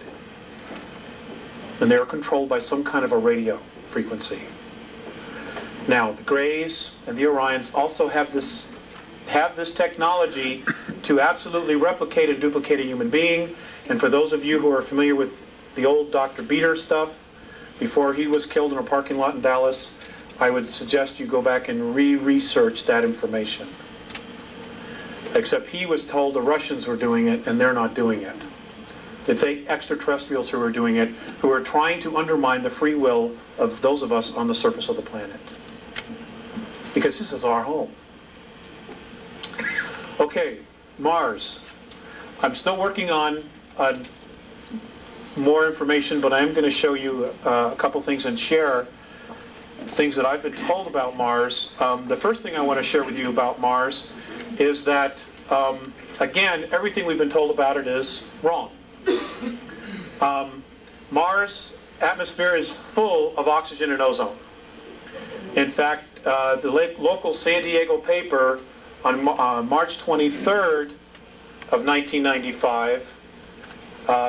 And they're controlled by some kind of a radio frequency. Now, the Greys and the Orions also have this technology to absolutely replicate and duplicate a human being. And for those of you who are familiar with the old Dr. Beater stuff, before he was killed in a parking lot in Dallas, I would suggest you go back and re-research that information. Except he was told the Russians were doing it, and they're not doing it. It's extraterrestrials who are doing it, who are trying to undermine the free will of those of us on the surface of the planet. Because this is our home. Okay, Mars. I'm still working on more information, but I'm going to show you a couple things and share things that I've been told about Mars. The first thing I want to share with you about Mars is that, again, everything we've been told about it is wrong. Mars' atmosphere is full of oxygen and ozone. In fact, the local San Diego paper on March 23rd of 1995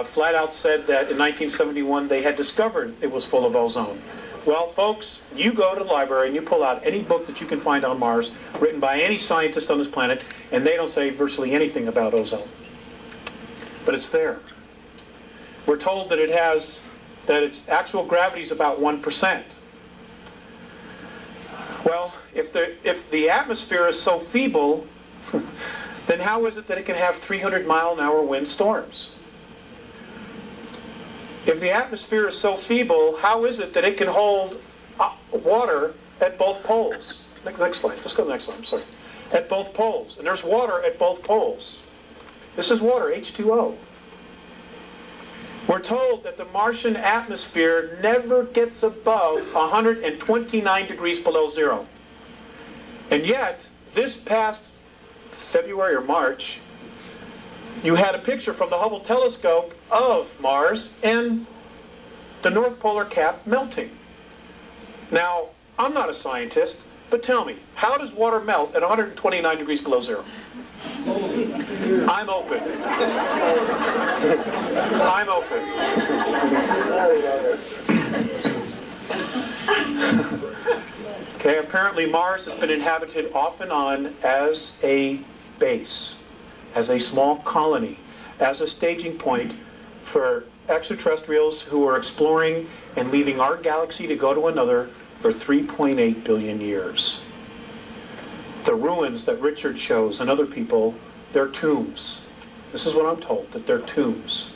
flat out said that in 1971 they had discovered it was full of ozone. Well, folks, you go to the library and you pull out any book that you can find on Mars, written by any scientist on this planet, and they don't say virtually anything about ozone. But it's there. We're told that its actual gravity is about 1%. Well, if the atmosphere is so feeble, then how is it that it can have 300-mile-an-hour wind storms? If the atmosphere is so feeble, how is it that it can hold water at both poles? Next slide. Let's go to the next slide. I'm sorry. At both poles. And there's water at both poles. This is water, H2O. We're told that the Martian atmosphere never gets above 129 degrees below zero. And yet, this past February or March, you had a picture from the Hubble telescope of Mars and the North Polar Cap melting. Now, I'm not a scientist, but tell me, how does water melt at 129 degrees below zero? I'm open. I'm open. Okay, apparently Mars has been inhabited off and on as a base, as a small colony, as a staging point for extraterrestrials who are exploring and leaving our galaxy to go to another for 3.8 billion years. The ruins that Richard shows and other people, they're tombs. This is what I'm told, that they're tombs.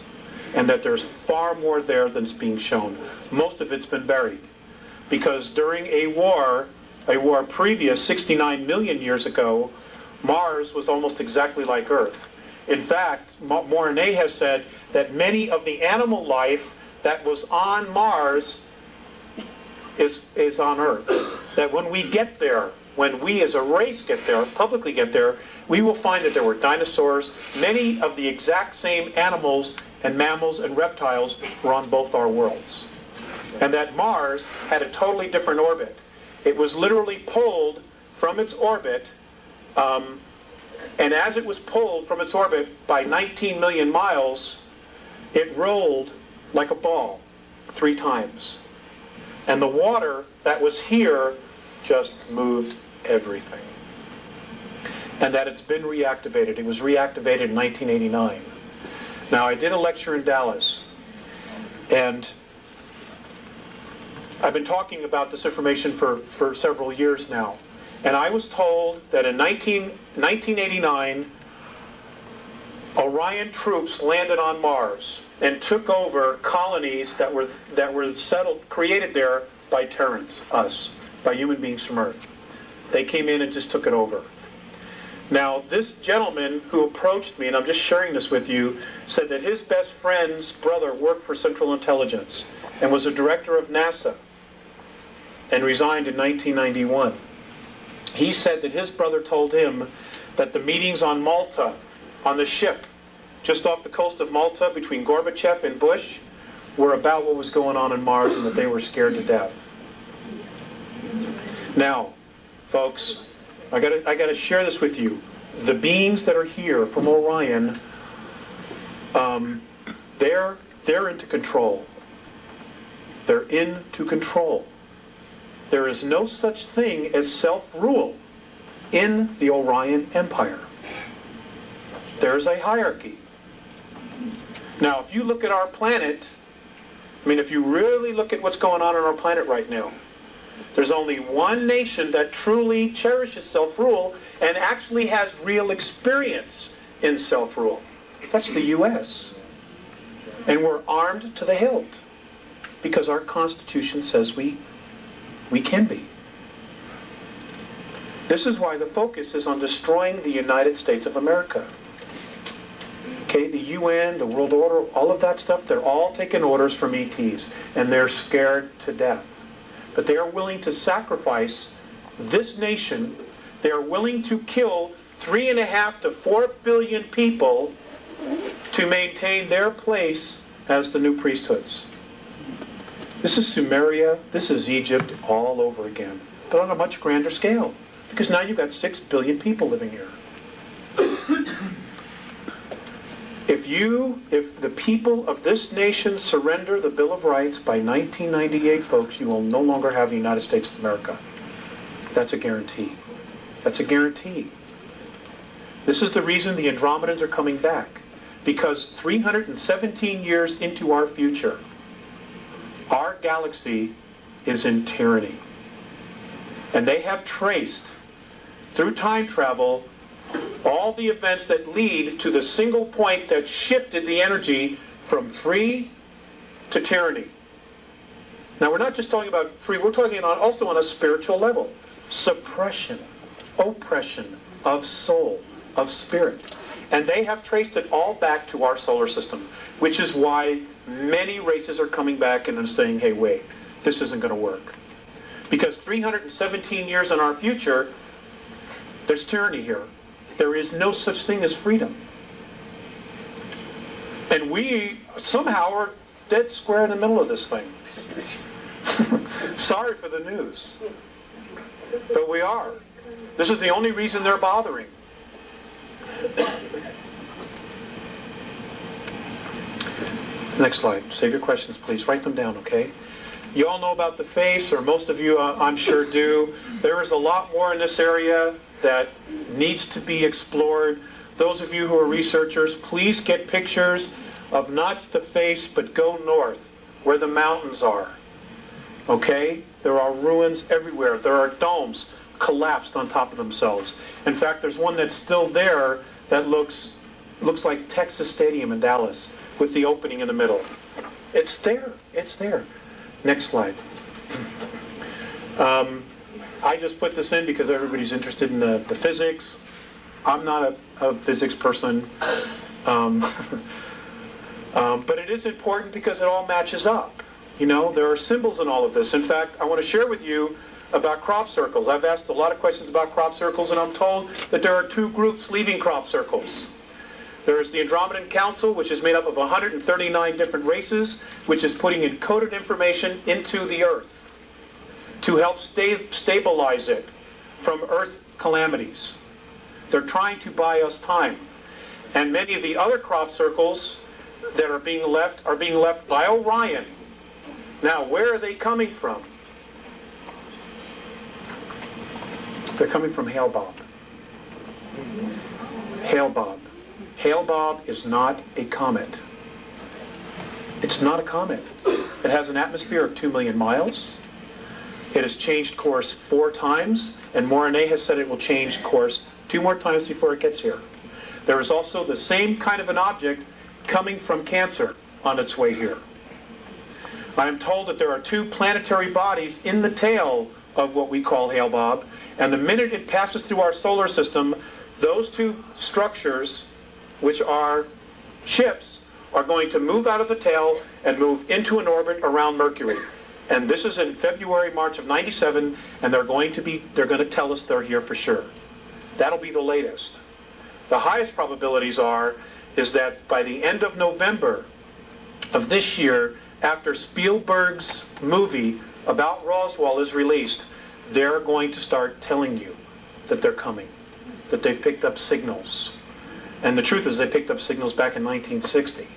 And that there's far more there than is being shown. Most of it's been buried. Because during a war previous 69 million years ago, Mars was almost exactly like Earth. In fact, Mornay has said that many of the animal life that was on Mars is on Earth. That when we get there, when we as a race get there, publicly get there, we will find that there were dinosaurs. Many of the exact same animals and mammals and reptiles were on both our worlds. And that Mars had a totally different orbit. It was literally pulled from its orbit And as it was pulled from its orbit by 19 million miles, it rolled like a ball 3 times. And the water that was here just moved everything. And that it's been reactivated. It was reactivated in 1989. Now, I did a lecture in Dallas, and I've been talking about this information for several years now. And I was told that in 1989, Orion troops landed on Mars and took over colonies that were settled, created there by Terrans, us, by human beings from Earth. They came in and just took it over. Now, this gentleman who approached me, and I'm just sharing this with you, said that his best friend's brother worked for Central Intelligence and was a director of NASA and resigned in 1991. He said that his brother told him that the meetings on Malta, on the ship, just off the coast of Malta between Gorbachev and Bush, were about what was going on Mars, and that they were scared to death. Now, folks, I gotta share this with you. The beings that are here from Orion, they're into control. They're into control. There is no such thing as self-rule in the Orion Empire. There's a hierarchy. Now, if you look at our planet, I mean, if you really look at what's going on our planet right now, there's only one nation that truly cherishes self-rule and actually has real experience in self-rule. That's the U.S. And we're armed to the hilt because our Constitution says we can be. This is why the focus is on destroying the United States of America. Okay, the UN, the World Order, all of that stuff, they're all taking orders from ETs, and they're scared to death. But they are willing to sacrifice this nation. They are willing to kill 3.5 to 4 billion people to maintain their place as the new priesthoods. This is Sumeria, this is Egypt all over again, but on a much grander scale, because now you've got 6 billion people living here. If the people of this nation surrender the Bill of Rights by 1998, folks, you will no longer have the United States of America. That's a guarantee. That's a guarantee. This is the reason the Andromedans are coming back, because 317 years into our future, our galaxy is in tyranny. And they have traced, through time travel, all the events that lead to the single point that shifted the energy from free to tyranny. Now, we're not just talking about free, we're talking also on a spiritual level. Suppression, oppression of soul, of spirit. And they have traced it all back to our solar system, which is why many races are coming back and are saying, hey, wait, this isn't going to work. Because 317 years in our future, there's tyranny here. There is no such thing as freedom. And we somehow are dead square in the middle of this thing. Sorry for the news. But we are. This is the only reason they're bothering. Next slide. Save your questions, please. Write them down, okay? You all know about the face, or most of you, I'm sure, do. There is a lot more in this area that needs to be explored. Those of you who are researchers, please get pictures of not the face, but go north, where the mountains are. Okay? There are ruins everywhere. There are domes collapsed on top of themselves. In fact, there's one that's still there that looks like Texas Stadium in Dallas, with the opening in the middle. It's there. It's there. Next slide. I just put this in because everybody's interested in the physics. I'm not a physics person. But it is important because it all matches up. You know, there are symbols in all of this. In fact, I want to share with you about crop circles. I've asked a lot of questions about crop circles, and I'm told that there are 2 groups leaving crop circles. There is the Andromedan Council, which is made up of 139 different races, which is putting encoded information into the Earth to help stabilize it from Earth calamities. They're trying to buy us time. And many of the other crop circles that are being left by Orion. Now, where are they coming from? They're coming from Hale-Bopp. Hale-Bopp. Hale-Bopp is not a comet. It's not a comet. It has an atmosphere of 2 million miles. It has changed course 4 times, and Morine has said it will change course 2 more times before it gets here. There is also the same kind of an object coming from Cancer on its way here. I am told that there are 2 planetary bodies in the tail of what we call Hale-Bopp, and the minute it passes through our solar system, those 2 structures, which are ships, are going to move out of the tail and move into an orbit around Mercury. And this is in February, March of '97, and they're going to tell us they're here for sure. That'll be the latest. The highest probabilities is that by the end of November of this year, after Spielberg's movie about Roswell is released, they're going to start telling you that they're coming, that they've picked up signals. And the truth is they picked up signals back in 1960,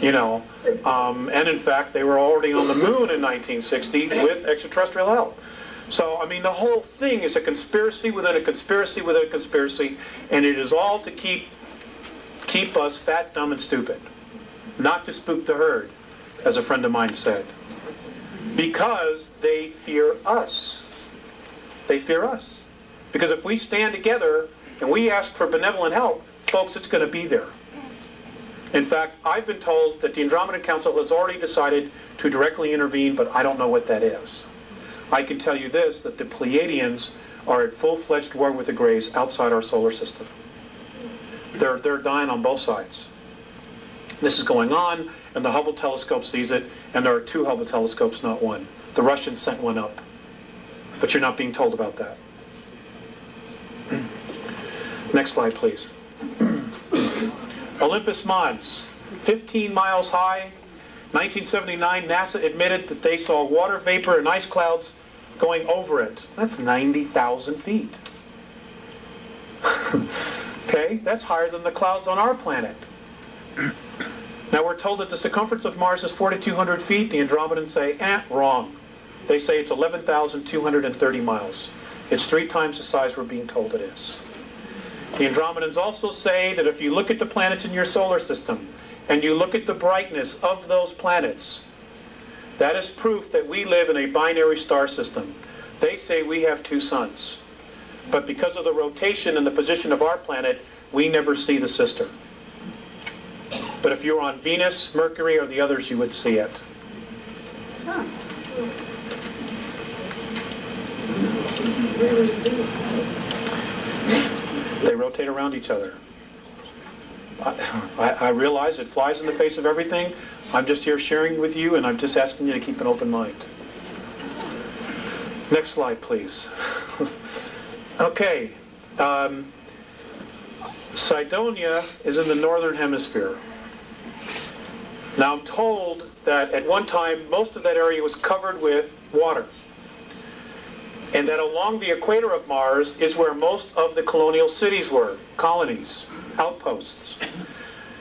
you know. And in fact, they were already on the moon in 1960 with extraterrestrial help. So, I mean, the whole thing is a conspiracy within a conspiracy within a conspiracy, and it is all to keep us fat, dumb, and stupid. Not to spook the herd, as a friend of mine said. Because they fear us. They fear us. Because if we stand together and we ask for benevolent help, folks, it's going to be there. In fact, I've been told that the Andromedan Council has already decided to directly intervene, but I don't know what that is. I can tell you this, that the Pleiadians are at full-fledged war with the Greys outside our solar system. They're dying on both sides. This is going on, and the Hubble telescope sees it, and there are 2 Hubble telescopes, not 1. The Russians sent 1 up. But you're not being told about that. Next slide, please. Olympus Mons, 15 miles high. 1979, NASA admitted that they saw water vapor and ice clouds going over it. That's 90,000 feet. Okay, that's higher than the clouds on our planet. Now we're told that the circumference of Mars is 4,200 feet. The Andromedans say, wrong. They say it's 11,230 miles. It's 3 times the size we're being told it is. The Andromedans also say that if you look at the planets in your solar system, and you look at the brightness of those planets, that is proof that we live in a binary star system. They say we have 2 suns. But because of the rotation and the position of our planet, we never see the sister. But if you're on Venus, Mercury, or the others, you would see it. They rotate around each other. I realize it flies in the face of everything. I'm just here sharing with you, and I'm just asking you to keep an open mind. Next slide, please. Okay. Cydonia is in the northern hemisphere. Now I'm told that at one time most of that area was covered with water. And that along the equator of Mars is where most of the colonial cities were, colonies, outposts.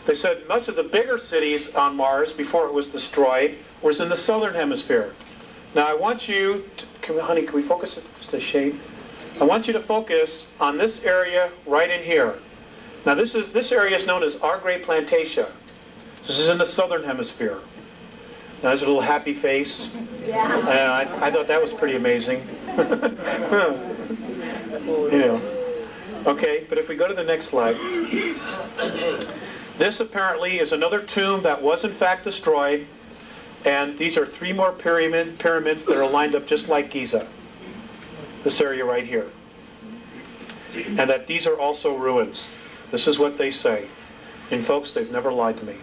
They said much of the bigger cities on Mars before it was destroyed was in the southern hemisphere. Now I want you to, honey, can we focus it just a shade? I want you to focus on this area right in here. Now this area is known as our Great Plantation. This is in the southern hemisphere. Now there's a little happy face. Yeah. I thought that was pretty amazing. You know. Okay, but if we go to the next slide. This apparently is another tomb that was in fact destroyed. And these are 3 more pyramids that are lined up just like Giza. This area right here. And that these are also ruins. This is what they say. And folks, they've never lied to me.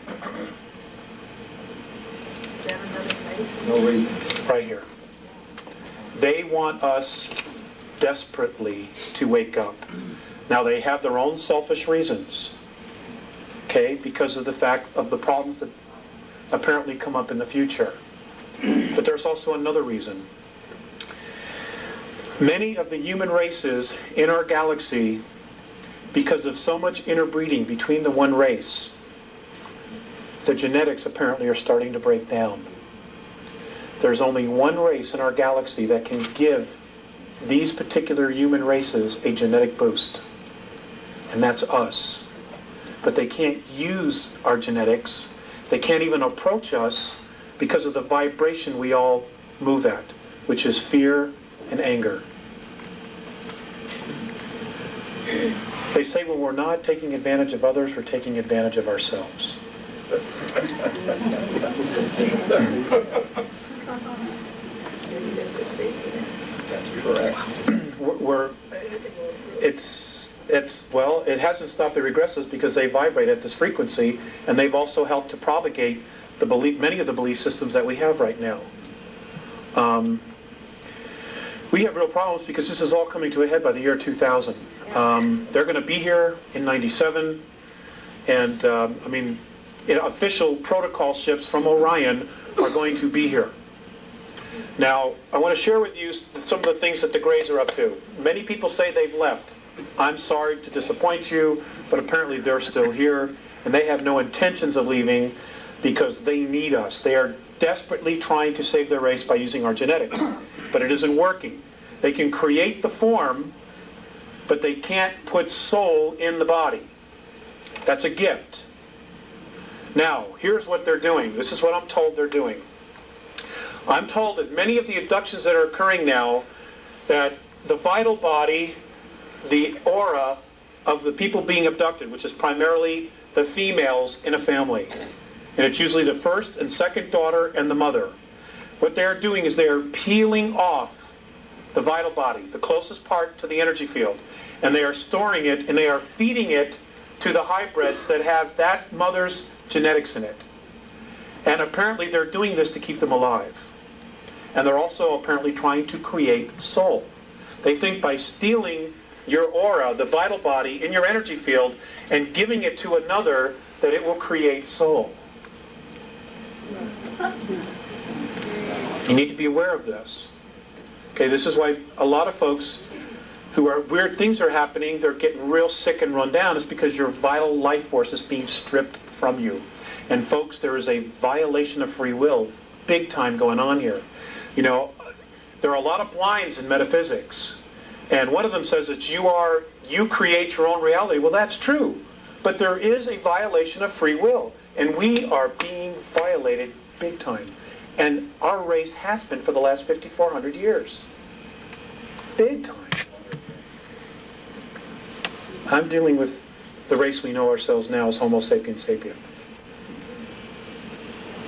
No reason. Right here. They want us desperately to wake up. Now they have their own selfish reasons. Okay, because of the fact of the problems that apparently come up in the future. But there's also another reason. Many of the human races in our galaxy because of so much interbreeding between the one race, the genetics apparently are starting to break down. There's only one race in our galaxy that can give these particular human races a genetic boost, and that's us. But they can't use our genetics. They can't even approach us because of the vibration we all move at, which is fear and anger. They say when we're not taking advantage of others, we're taking advantage of ourselves. That's correct. Well, it hasn't stopped the regressives because they vibrate at this frequency, and they've also helped to propagate many of the belief systems that we have right now. We have real problems because this is all coming to a head by the year 2000. They're going to be here in 97, and official protocol ships from Orion are going to be here. Now, I want to share with you some of the things that the Greys are up to. Many people say they've left. I'm sorry to disappoint you, but apparently they're still here, and they have no intentions of leaving because they need us. They are desperately trying to save their race by using our genetics, but it isn't working. They can create the form, but they can't put soul in the body. That's a gift. Now, here's what they're doing. This is what I'm told they're doing. I'm told that many of the abductions that are occurring now, that the vital body, the aura of the people being abducted, which is primarily the females in a family, and it's usually the first and second daughter and the mother. What they're doing is they're peeling off the vital body, the closest part to the energy field, and they are storing it and they are feeding it to the hybrids that have that mother's genetics in it. And apparently they're doing this to keep them alive. And they're also apparently trying to create soul. They think by stealing your aura, the vital body, in your energy field, and giving it to another, that it will create soul. You need to be aware of this. Okay, this is why a lot of folks who are weird things are happening, they're getting real sick and run down, is because your vital life force is being stripped from you. And folks, there is a violation of free will, big time going on here. You know, there are a lot of blinds in metaphysics. And one of them says that you create your own reality. Well, that's true. But there is a violation of free will. And we are being violated big time. And our race has been for the last 5,400 years. Big time. I'm dealing with the race we know ourselves now as Homo sapiens sapien.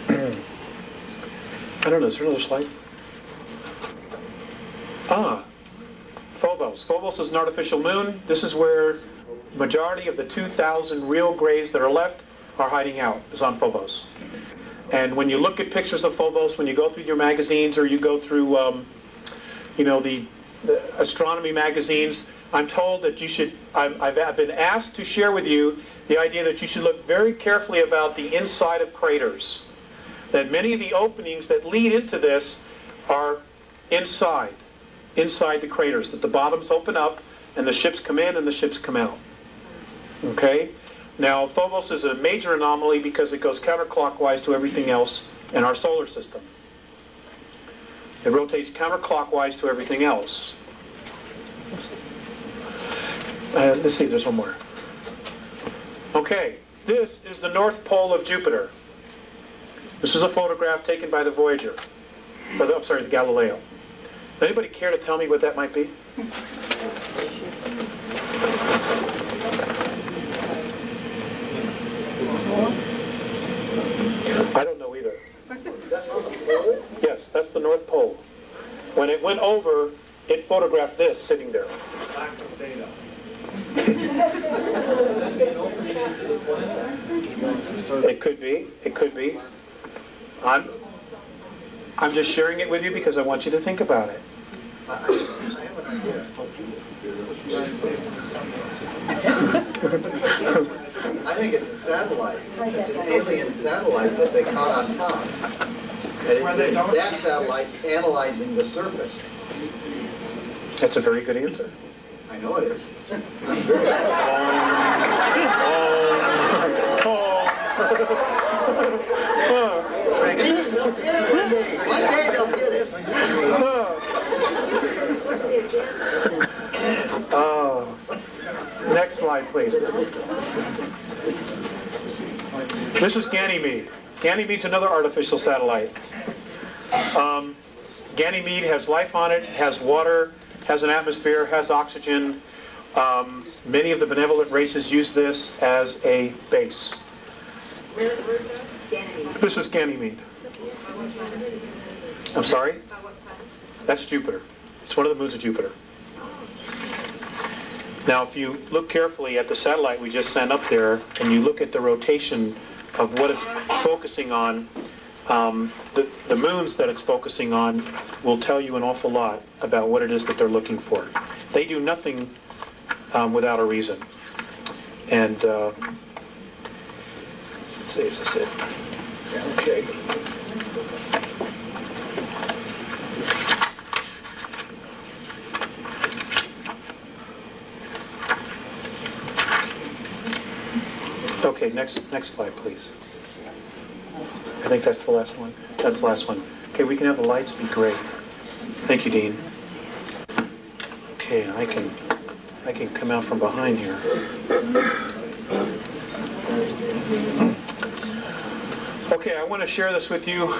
I don't know, is there another slide? Phobos. Phobos is an artificial moon. This is where the majority of the 2,000 real Greys that are left are hiding out, is on Phobos. And when you look at pictures of Phobos, when you go through your magazines or you go through, the astronomy magazines, I'm told that you should, I've been asked to share with you the idea that you should look very carefully about the inside of craters. That many of the openings that lead into this are inside the craters, that the bottoms open up and the ships come in and the ships come out. Okay? Now, Phobos is a major anomaly because it goes counterclockwise to everything else in our solar system. It rotates counterclockwise to everything else. Let's see, there's one more. Okay, this is the North Pole of Jupiter. This is a photograph taken by the Voyager. The Galileo. Anybody care to tell me what that might be? I don't know either. Yes, that's the North Pole. When it went over, it photographed this sitting there. It could be. It could be. I'm just sharing it with you because I want you to think about it. I have an idea. I think it's a satellite. It's an alien satellite that they caught on top. And that satellite's analyzing the surface. That's a very good answer. I I know it is. One day they'll get it. Next slide, please. This is Ganymede. Ganymede's another artificial satellite. Ganymede has life on it, has water, has an atmosphere, has oxygen. Many of the benevolent races use this as a base. Where's that? Ganymede. This is Ganymede. I'm sorry? By what planet? That's Jupiter. It's one of the moons of Jupiter. Now, if you look carefully at the satellite we just sent up there, and you look at the rotation of what it's focusing on, the moons that it's focusing on will tell you an awful lot about what it is that they're looking for. They do nothing without a reason. And let's see, is this it? Okay. Okay, next slide, please. I think that's the last one. That's the last one. Okay, we can have the lights be great. Thank you, Dean. Okay, I can come out from behind here. Okay, I want to share this with you.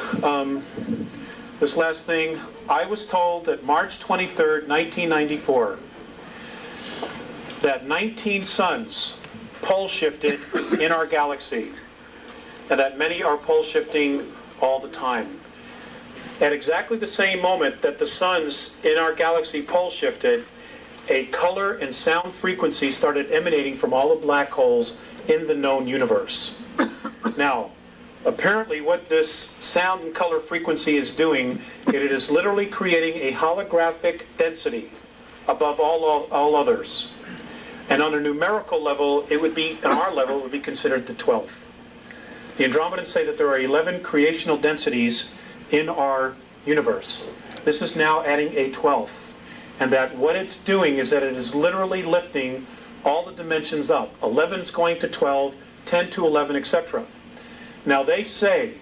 This last thing, I was told that March 23rd, 1994, that 19 suns pole shifted in our galaxy, and that many are pole shifting all the time. At exactly the same moment that the suns in our galaxy pole shifted, a color and sound frequency started emanating from all the black holes in the known universe. Now, apparently what this sound and color frequency is doing, it is literally creating a holographic density above all others. And on a numerical level, it would be, on our level, it would be considered the 12th. The Andromedans say that there are 11 creational densities in our universe. This is now adding a 12th. And that what it's doing is that it is literally lifting all the dimensions up. 11 is going to 12, 10 to 11, etc. Now they say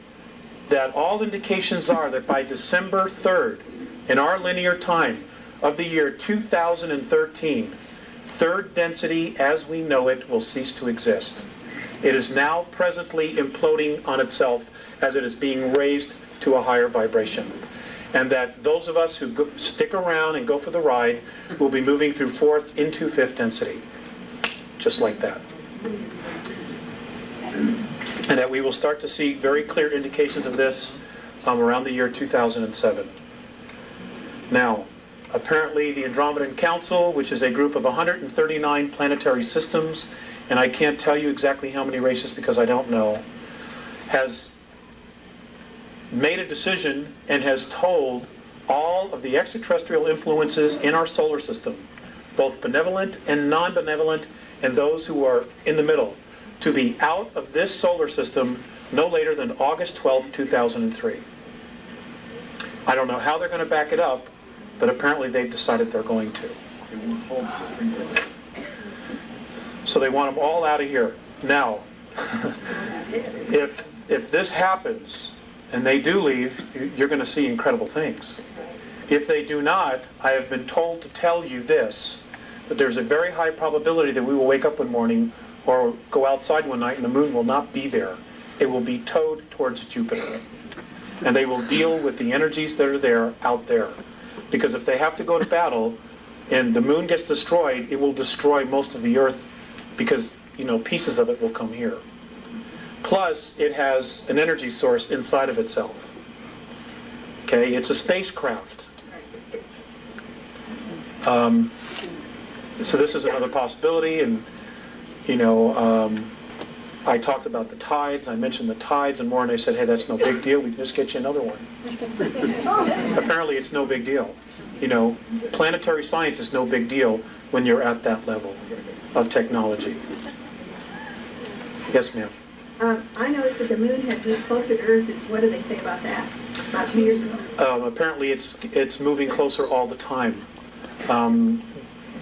that all indications are that by December 3rd, in our linear time of the year 2013, third density as we know it will cease to exist. It is now presently imploding on itself as it is being raised to a higher vibration. And that those of us who stick around and go for the ride will be moving through fourth into fifth density. Just like that. And that we will start to see very clear indications of this around the year 2007. Now, apparently the Andromedan Council, which is a group of 139 planetary systems, and I can't tell you exactly how many races because I don't know, has made a decision and has told all of the extraterrestrial influences in our solar system, both benevolent and non-benevolent, and those who are in the middle, to be out of this solar system no later than August 12th, 2003. I don't know how they're going to back it up, but apparently they've decided they're going to. So they want them all out of here. Now, if this happens, and they do leave, you're going to see incredible things. If they do not, I have been told to tell you this, that there's a very high probability that we will wake up one morning or go outside one night and the moon will not be there. It will be towed towards Jupiter. And they will deal with the energies that are there out there. Because if they have to go to battle and the moon gets destroyed, it will destroy most of the Earth because, pieces of it will come here. Plus, it has an energy source inside of itself. Okay, it's a spacecraft. So this is another possibility, and I talked about the tides. I mentioned the tides and more, and they said, hey, that's no big deal. We can just get you another one. Apparently, it's no big deal. Planetary science is no big deal when you're at that level of technology. Yes, ma'am. I noticed that the moon had moved closer to Earth. What do they say about that? About 2 years ago. Apparently, it's moving closer all the time.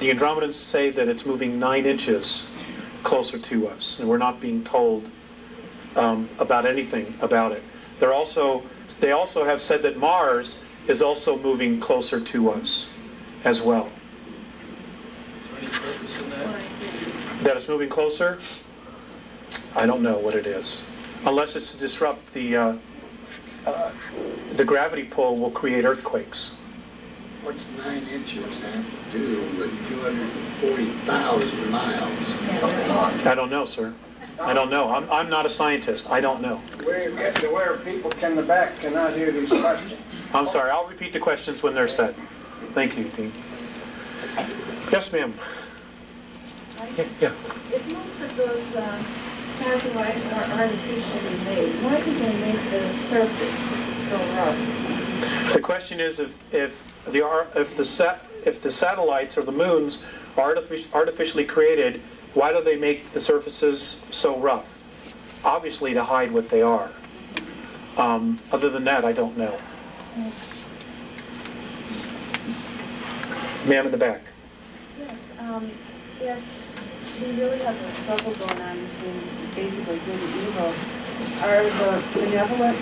the Andromedans say that it's moving 9 inches closer to us, and we're not being told about anything about it. They also have said that Mars is also moving closer to us as well. Is there any purpose in that? That it's moving closer? I don't know what it is. Unless it's to disrupt the gravity pull will create earthquakes. What's 9 inches have to do with 240,000 miles? I don't know, sir. I don't know. I'm not a scientist. I don't know. We're getting to where people in the back cannot hear these questions. I'm sorry. I'll repeat the questions when they're said. Thank you, Dean. Yes, ma'am. Yeah. If most of those satellites are artificially made, why do they make the surface so rough? The question is if the satellites or the moons are artificially created, why do they make the surfaces so rough? Obviously to hide what they are. Other than that, I don't know. Ma'am in the back. Yes, we really have a struggle going on between basically good and evil. Are the benevolent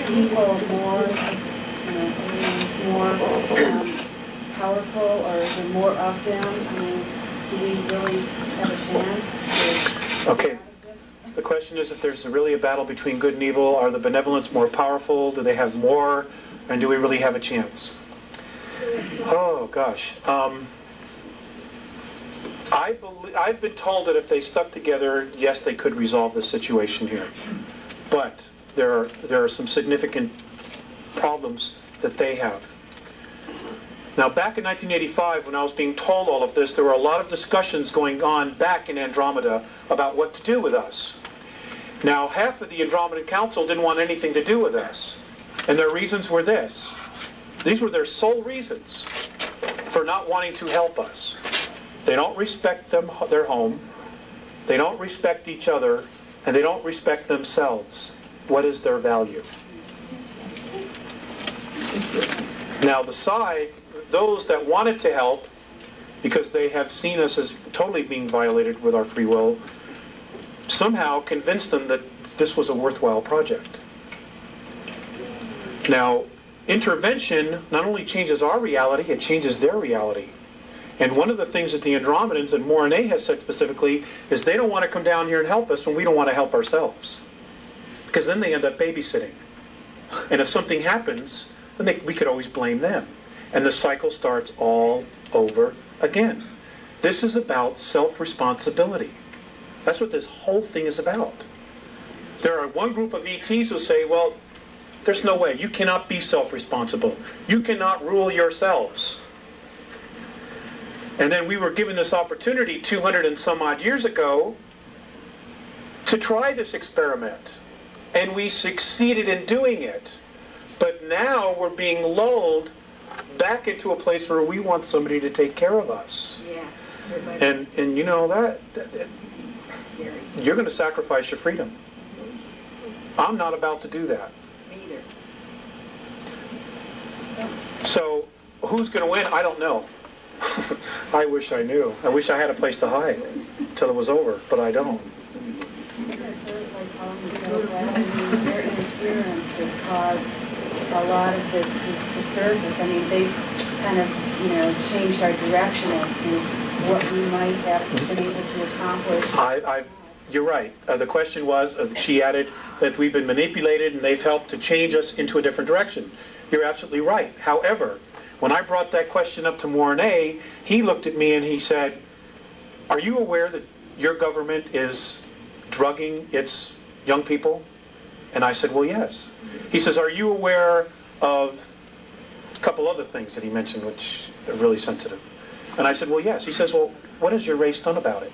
people more, aliens more powerful, or is there more of them? I mean, do we really have a chance? Okay. The question is, if there's really a battle between good and evil, are the benevolents more powerful? Do they have more? And do we really have a chance? Oh, gosh. I've been told that if they stuck together, yes, they could resolve the situation here. But there are some significant problems that they have. Now, back in 1985, when I was being told all of this, there were a lot of discussions going on back in Andromeda about what to do with us. Now, half of the Andromedan Council didn't want anything to do with us. And their reasons were this. These were their sole reasons for not wanting to help us. They don't respect their home, they don't respect each other, and they don't respect themselves. What is their value? Now, those that wanted to help, because they have seen us as totally being violated with our free will, somehow convinced them that this was a worthwhile project. Now, intervention not only changes our reality, it changes their reality. And one of the things that the Andromedans and Morine has said specifically is they don't want to come down here and help us when we don't want to help ourselves. Because then they end up babysitting. And if something happens, then we could always blame them. And the cycle starts all over again. This is about self-responsibility. That's what this whole thing is about. There are one group of ETs who say, well, there's no way. You cannot be self-responsible. You cannot rule yourselves. And then we were given this opportunity 200 and some odd years ago to try this experiment. And we succeeded in doing it. But now we're being lulled back into a place where we want somebody to take care of us. Yeah. And you know that you're going to sacrifice your freedom. I'm not about to do that. Me either. So who's going to win? I don't know. I wish I knew. I wish I had a place to hide till it was over, but I don't. Their interference has caused a lot of this to surface. I mean, they've kind of, changed our direction as to what we might have been able to accomplish. You're right. The question was, she added, that we've been manipulated and they've helped to change us into a different direction. You're absolutely right. However, when I brought that question up to Mornay, he looked at me and he said, are you aware that your government is drugging its young people? And I said, well, yes. He says, are you aware of a couple other things that he mentioned which are really sensitive? And I said, well, yes. He says, well, what has your race done about it?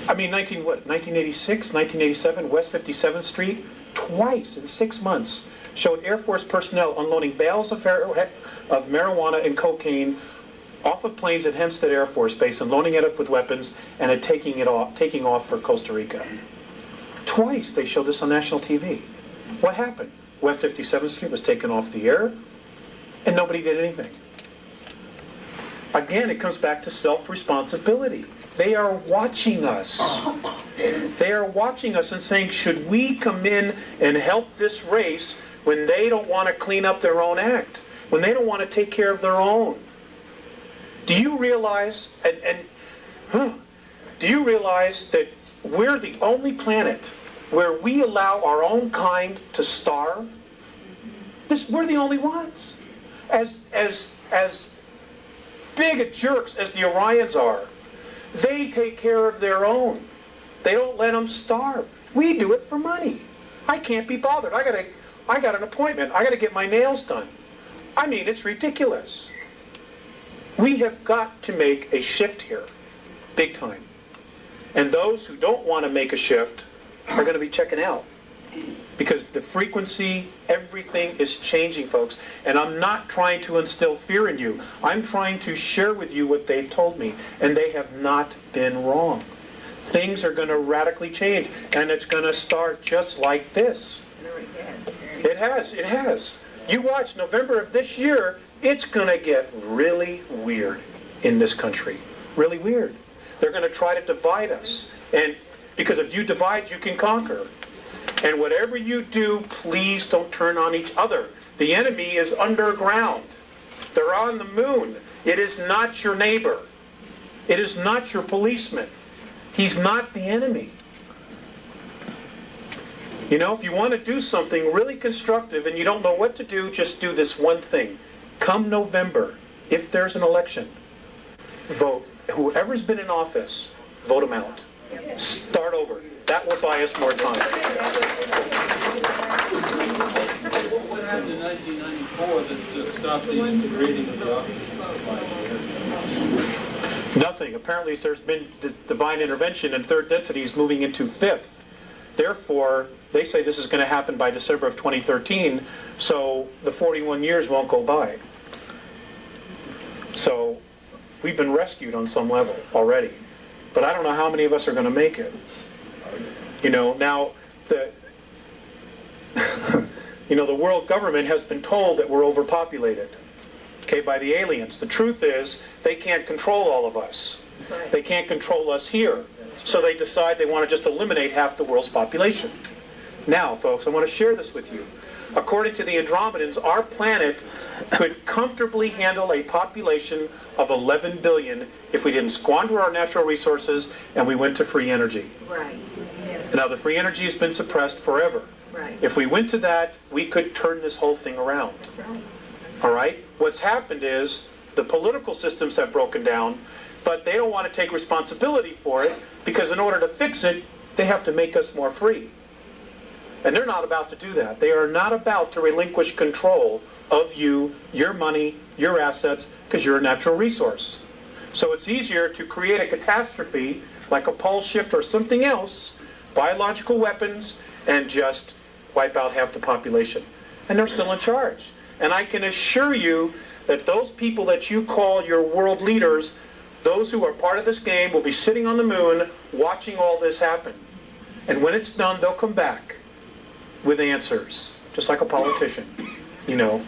I mean, 1986, 1987, West 57th Street, twice in 6 months, showed Air Force personnel unloading bales of marijuana and cocaine off of planes at Hempstead Air Force Base and loading it up with weapons and taking off for Costa Rica. Twice they showed this on national TV. What happened? West 57th Street was taken off the air, And nobody did anything. Again, it comes back to self-responsibility. They are watching us. They are watching us and saying, should we come in and help this race when they don't want to clean up their own act, when they don't want to take care of their own? Do you realize, do you realize that we're the only planet where we allow our own kind to starve? We're the only ones. As big a jerks as the Orions are, they take care of their own. They don't let them starve. We do it for money. I can't be bothered. I got an appointment. I got to get my nails done. I mean, it's ridiculous. We have got to make a shift here, big time. And those who don't want to make a shift are going to be checking out. Because the frequency, everything is changing, folks. And I'm not trying to instill fear in you. I'm trying to share with you what they've told me. And they have not been wrong. Things are going to radically change. And it's going to start just like this. It has. You watch November of this year, it's going to get really weird in this country. Really weird. They're going to try to divide us. And because if you divide, you can conquer. And whatever you do, please don't turn on each other. The enemy is underground. They're on the moon. It is not your neighbor. It is not your policeman. He's not the enemy. You know, if you want to do something really constructive and you don't know what to do, just do this one thing. Come November, if there's an election, vote. Whoever's been in office, vote them out. Start over. That will buy us more time. What happened in 1994 that stopped these degrading of the oxygen supply? Nothing. Apparently there's been this divine intervention and third density is moving into fifth. Therefore, they say this is going to happen by December of 2013, so the 41 years won't go by. So we've been rescued on some level already. But I don't know how many of us are going to make it. You know, now, the world government has been told that we're overpopulated, okay, by the aliens. The truth is, they can't control all of us. They can't control us here. So they decide they want to just eliminate half the world's population. Now, folks, I want to share this with you. According to the Andromedans, our planet could comfortably handle a population of 11 billion if we didn't squander our natural resources and we went to free energy. Right. Yes. Now, the free energy has been suppressed forever. Right. If we went to that, we could turn this whole thing around. Right. All right? What's happened is the political systems have broken down, but they don't want to take responsibility for it because in order to fix it, they have to make us more free. And they're not about to do that. They are not about to relinquish control of you, your money, your assets, because you're a natural resource. So it's easier to create a catastrophe like a pole shift or something else, biological weapons, and just wipe out half the population. And they're still in charge. And I can assure you that those people that you call your world leaders, those who are part of this game, will be sitting on the moon watching all this happen. And when it's done, they'll come back with answers, just like a politician, you know.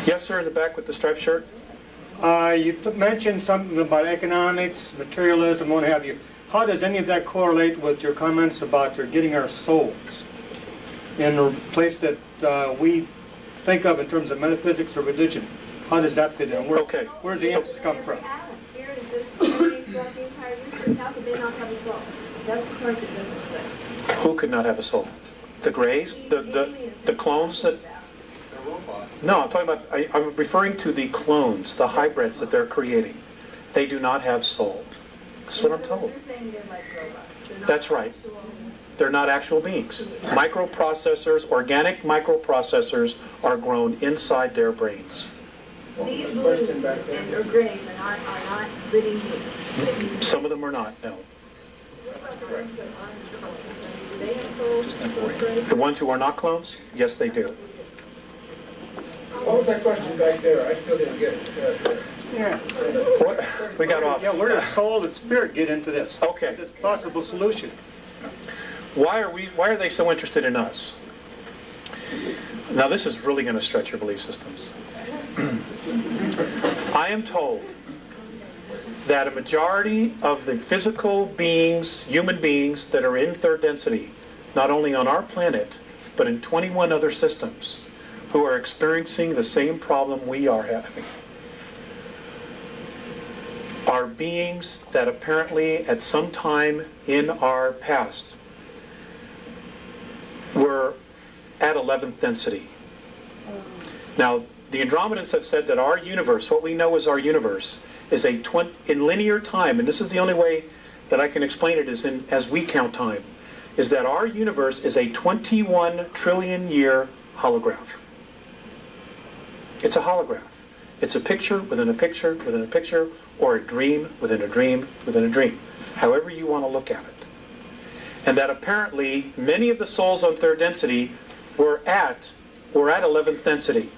Yes, sir, in the back with the striped shirt. You mentioned something about economics, materialism, what have you. How does any of that correlate with your comments about getting our souls in a place that we think of in terms of metaphysics or religion? How does that fit in? Where's the answers come from? Spirit is just throughout the entire universe. How could they not have a soul? That's the part that doesn't fit. Who could not have a soul? The Greys? The clones that... No, I'm talking about, I'm referring to the clones, the hybrids that they're creating. They do not have soul. That's what I'm told. You're saying they're like robots. They're not That's right. actual- They're not actual beings. Microprocessors, organic microprocessors are grown inside their brains. These blues and or grays are not living beings. Some of them are not, no. What about the ones that aren't clones? Do they have souls? Those grays? The ones who are not clones, yes, they do. What was that question back there? I still didn't get it. Spirit. What? We got off. Yeah, where does soul and spirit get into this? Okay. It's a possible solution. Why are they so interested in us? Now this is really going to stretch your belief systems. I am told that a majority of the physical beings, human beings that are in third density, not only on our planet, but in 21 other systems, who are experiencing the same problem we are having, are beings that apparently at some time in our past were at 11th density. Now, the Andromedans have said that our universe, what we know as our universe, is in linear time, and this is the only way that I can explain it, is as we count time, is that our universe is a 21 trillion year holograph. It's a holograph. It's a picture within a picture within a picture, or a dream within a dream within a dream, however you want to look at it. And that apparently many of the souls on third density were at 11th density.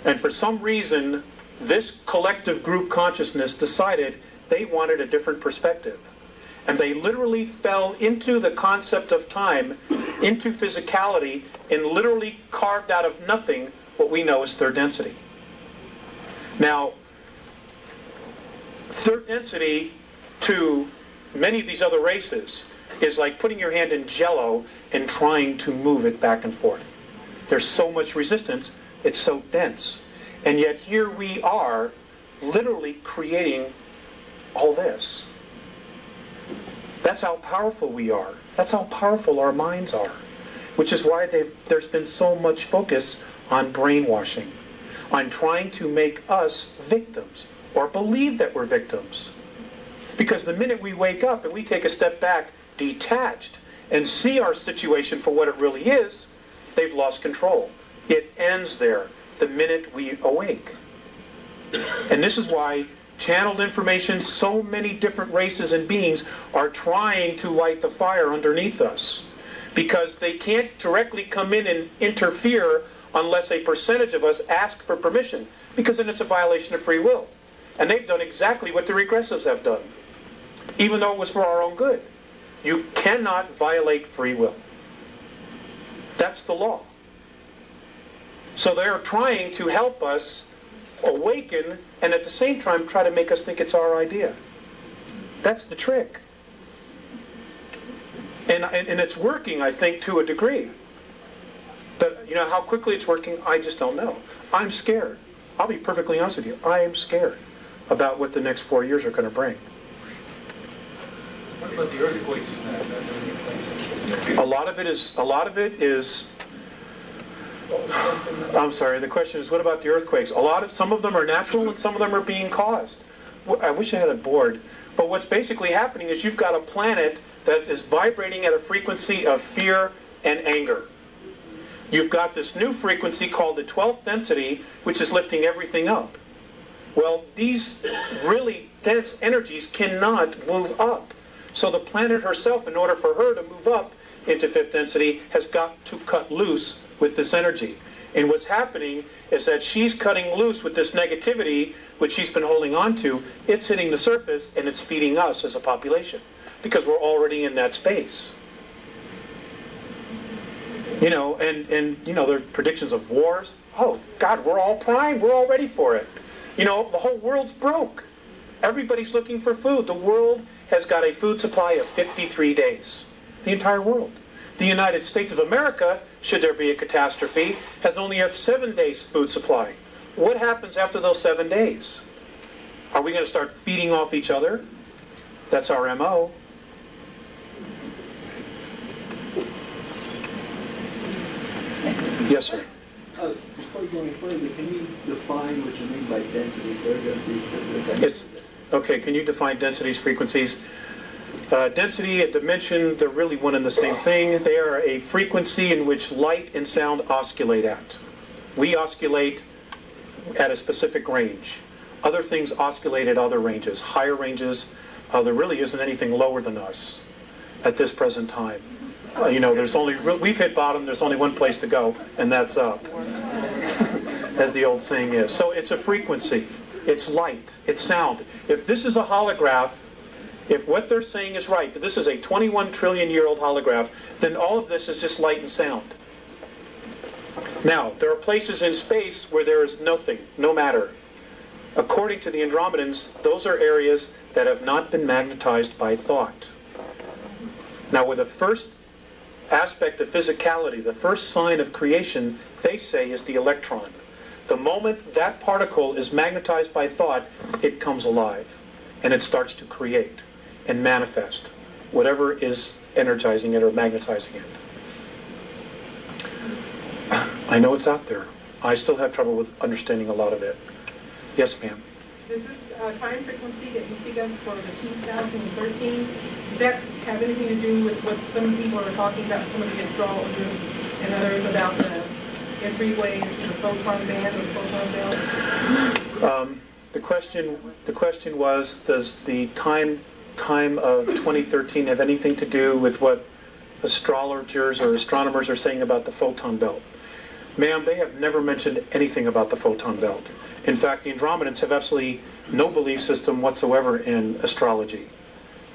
And for some reason, this collective group consciousness decided they wanted a different perspective. And they literally fell into the concept of time, into physicality, and literally carved out of nothing what we know as third density. Now, third density to many of these other races is like putting your hand in jello and trying to move it back and forth. There's so much resistance, it's so dense. And yet here we are literally creating all this. That's how powerful we are. That's how powerful our minds are. Which is why there's been so much focus on brainwashing, on trying to make us victims, or believe that we're victims. Because the minute we wake up and we take a step back, detached, and see our situation for what it really is, they've lost control. It ends there the minute we awake. And this is why channeled information, so many different races and beings are trying to light the fire underneath us. Because they can't directly come in and interfere unless a percentage of us ask for permission. Because then it's a violation of free will. And they've done exactly what the regressives have done. Even though it was for our own good. You cannot violate free will. That's the law. So they're trying to help us awaken and at the same time try to make us think it's our idea. That's the trick. And it's working, I think, to a degree. But, you know, how quickly it's working, I just don't know. I'm scared. I'll be perfectly honest with you. I am scared about what the next 4 years are going to bring. What about the earthquakes in that? A lot of it is. I'm sorry. The question is, what about the earthquakes? Some of them are natural, and some of them are being caused. I wish I had a board. But what's basically happening is you've got a planet that is vibrating at a frequency of fear and anger. You've got this new frequency called the 12th density, which is lifting everything up. Well, these really dense energies cannot move up. So the planet herself, in order for her to move up into 5th density, has got to cut loose with this energy. And what's happening is that she's cutting loose with this negativity, which she's been holding on to. It's hitting the surface, and it's feeding us as a population, because we're already in that space. You know, and you know, there are predictions of wars. Oh, God, we're all primed. We're all ready for it. You know, the whole world's broke. Everybody's looking for food. The world has got a food supply of 53 days. The entire world. The United States of America, should there be a catastrophe, has only a 7 days food supply. What happens after those 7 days? Are we going to start feeding off each other? That's our MO. Yes, sir. Before you go any further, can you define what you mean by density, third density? Okay, can you define densities, frequencies? Density and dimension, they're really one and the same thing. They are a frequency in which light and sound oscillate at. We oscillate at a specific range. Other things oscillate at other ranges, higher ranges. There really isn't anything lower than us at this present time. You know, we've hit bottom, there's only one place to go, and that's up, as the old saying is. So it's a frequency, it's light, it's sound. If this is a holograph, if what they're saying is right, that this is a 21 trillion year old holograph, then all of this is just light and sound. Now, there are places in space where there is nothing, no matter. According to the Andromedans, those are areas that have not been magnetized by thought. Now, with the first aspect of physicality, the first sign of creation, they say, is the electron. The moment that particle is magnetized by thought, it comes alive, and it starts to create and manifest whatever is energizing it or magnetizing it. I know it's out there. I still have trouble with understanding a lot of it. Yes, ma'am. Does this time frequency that you speak of for the 2013, does that have anything to do with what some people are talking about, some of the astrologers and others, about the entryway, the photon band or photon belt? The question was, does the time of 2013 have anything to do with what astrologers or astronomers are saying about the photon belt? Ma'am, they have never mentioned anything about the photon belt. In fact, the Andromedans have absolutely no belief system whatsoever in astrology.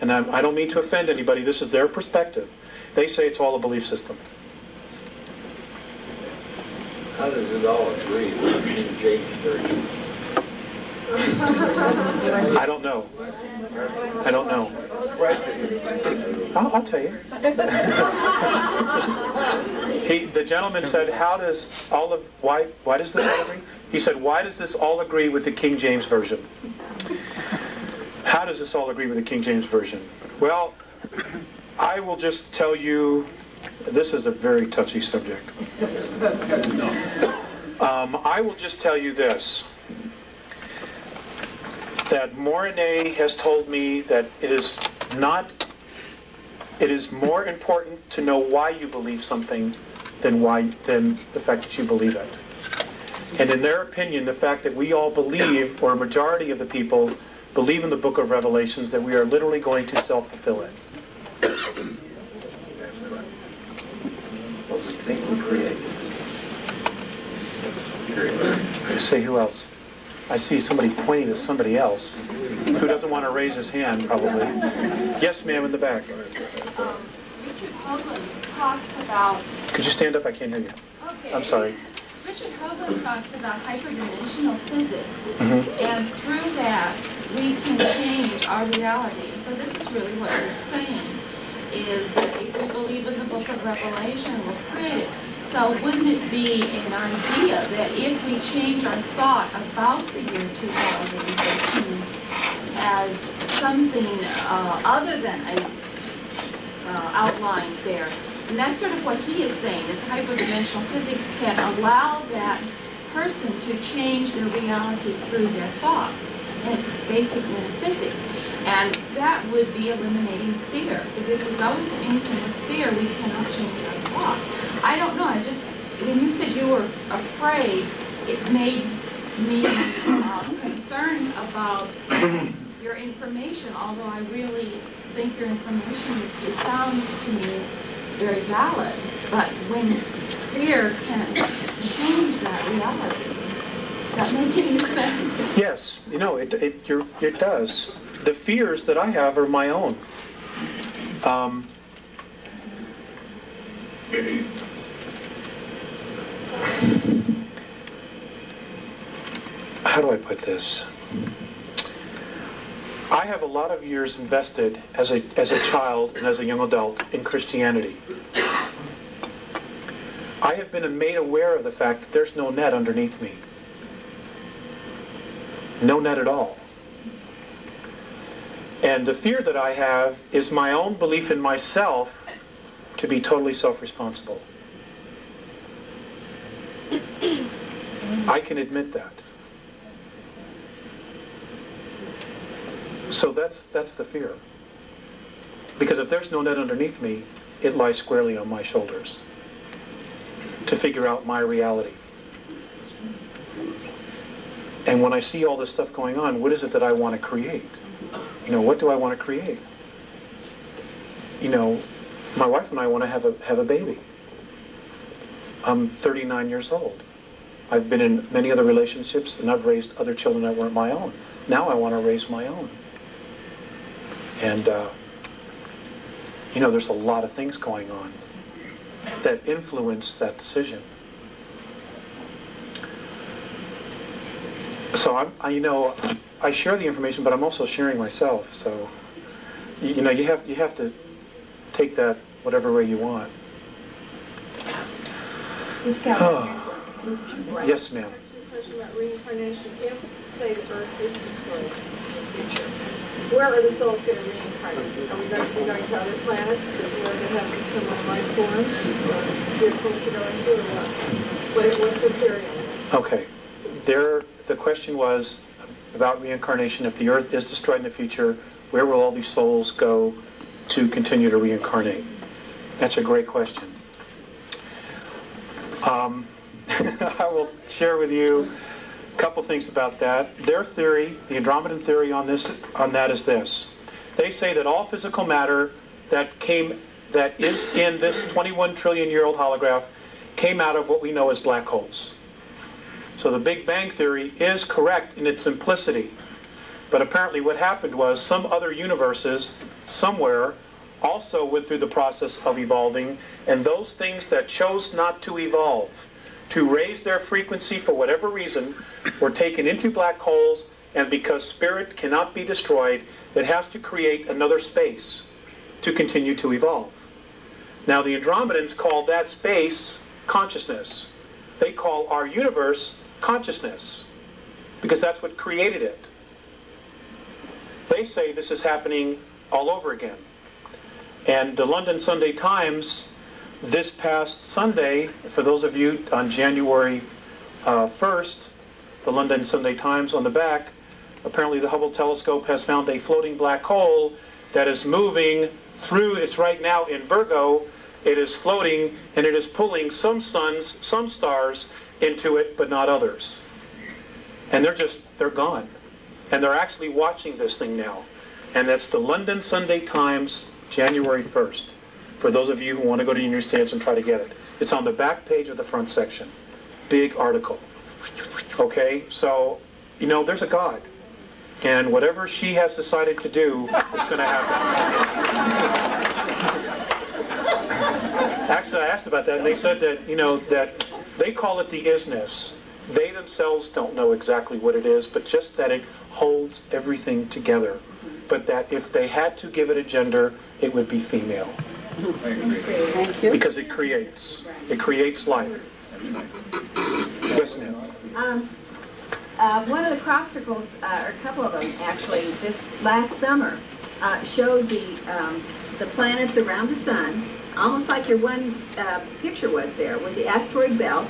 And I don't mean to offend anybody, this is their perspective. They say it's all a belief system. How does it all agree with King James Version? I don't know. I don't know. I'll tell you. The gentleman said, why does this all agree? He said, why does this all agree with the King James Version? How does this all agree with the King James Version? Well, I will just tell you, this is a very touchy subject. I will just tell you this, that Morine has told me that it is more important to know why you believe something than the fact that you believe it. And in their opinion, the fact that we all believe, or a majority of the people believe in the book of Revelations, that we are literally going to self-fulfill it. What we think we create. Say who else? I see somebody pointing to somebody else who doesn't want to raise his hand, probably. Yes, ma'am, in the back. Richard Hoagland talks about... Could you stand up? I can't hear you. Okay. I'm sorry. Richard Hoagland talks about hyperdimensional physics, Mm-hmm. and through that we can change our reality. So this is really what you're saying, is that if we believe in the book of Revelation, we'll create it. So wouldn't it be an idea that if we change our thought about the year 2013 as something other than a outline there, and that's sort of what he is saying, is hyperdimensional physics can allow that person to change their reality through their thoughts. And it's basic metaphysics. And that would be eliminating fear. Because if we go into anything with fear, we cannot change our thoughts. I don't know, when you said you were afraid, it made me concerned about your information, although I really think your information sounds to me very valid. But when fear can change that reality, does that make any sense? Yes, it does. The fears that I have are my own. How do I put this? I have a lot of years invested as a child and as a young adult in Christianity. I have been made aware of the fact that there's no net underneath me. No net at all. And the fear that I have is my own belief in myself to be totally self-responsible. I can admit that. So that's the fear. Because if there's no net underneath me, it lies squarely on my shoulders to figure out my reality. And when I see all this stuff going on, what is it that I want to create? What do I want to create? My wife and I want to have a baby. I'm 39 years old. I've been in many other relationships, and I've raised other children that weren't my own. Now I want to raise my own. And, there's a lot of things going on that influence that decision. So I share the information, but I'm also sharing myself. So, you have to take that whatever way you want. Yes, ma'am. Question about reincarnation. If, say, the Earth is destroyed in the future, where are the souls going to reincarnate? Are we going to be going to other planets where they have similar life forms? They're supposed to go into, or what? What's the theory on that? Okay. The question was about reincarnation. If the Earth is destroyed in the future, where will all these souls go to continue to reincarnate? That's a great question. I will share with you a couple things about that. Their theory, the Andromedan theory on that is this. They say that all physical matter that is in this 21 trillion year old holograph came out of what we know as black holes. So the Big Bang theory is correct in its simplicity. But apparently what happened was some other universes somewhere also went through the process of evolving, and those things that chose not to evolve, to raise their frequency for whatever reason, were taken into black holes, and because spirit cannot be destroyed, it has to create another space to continue to evolve. Now the Andromedans call that space consciousness. They call our universe consciousness, because that's what created it. They say this is happening all over again. And the London Sunday Times, this past Sunday, for those of you on January 1st, the London Sunday Times on the back, apparently the Hubble telescope has found a floating black hole that is moving through, it's right now in Virgo, it is floating, and it is pulling some suns, some stars into it, but not others. And they're gone. And they're actually watching this thing now. And that's the London Sunday Times, January 1st, for those of you who want to go to your newsstands and try to get it. It's on the back page of the front section. Big article. Okay, so, there's a God. And whatever she has decided to do is going to happen. Actually, I asked about that, and they said that, that they call it the isness. They themselves don't know exactly what it is, but just that it holds everything together. But that if they had to give it a gender, it would be female. Thank you. Because it creates life. Yes, ma'am. One of the crop circles, or a couple of them actually, this last summer, showed the planets around the sun, almost like your one picture was there with the asteroid belt,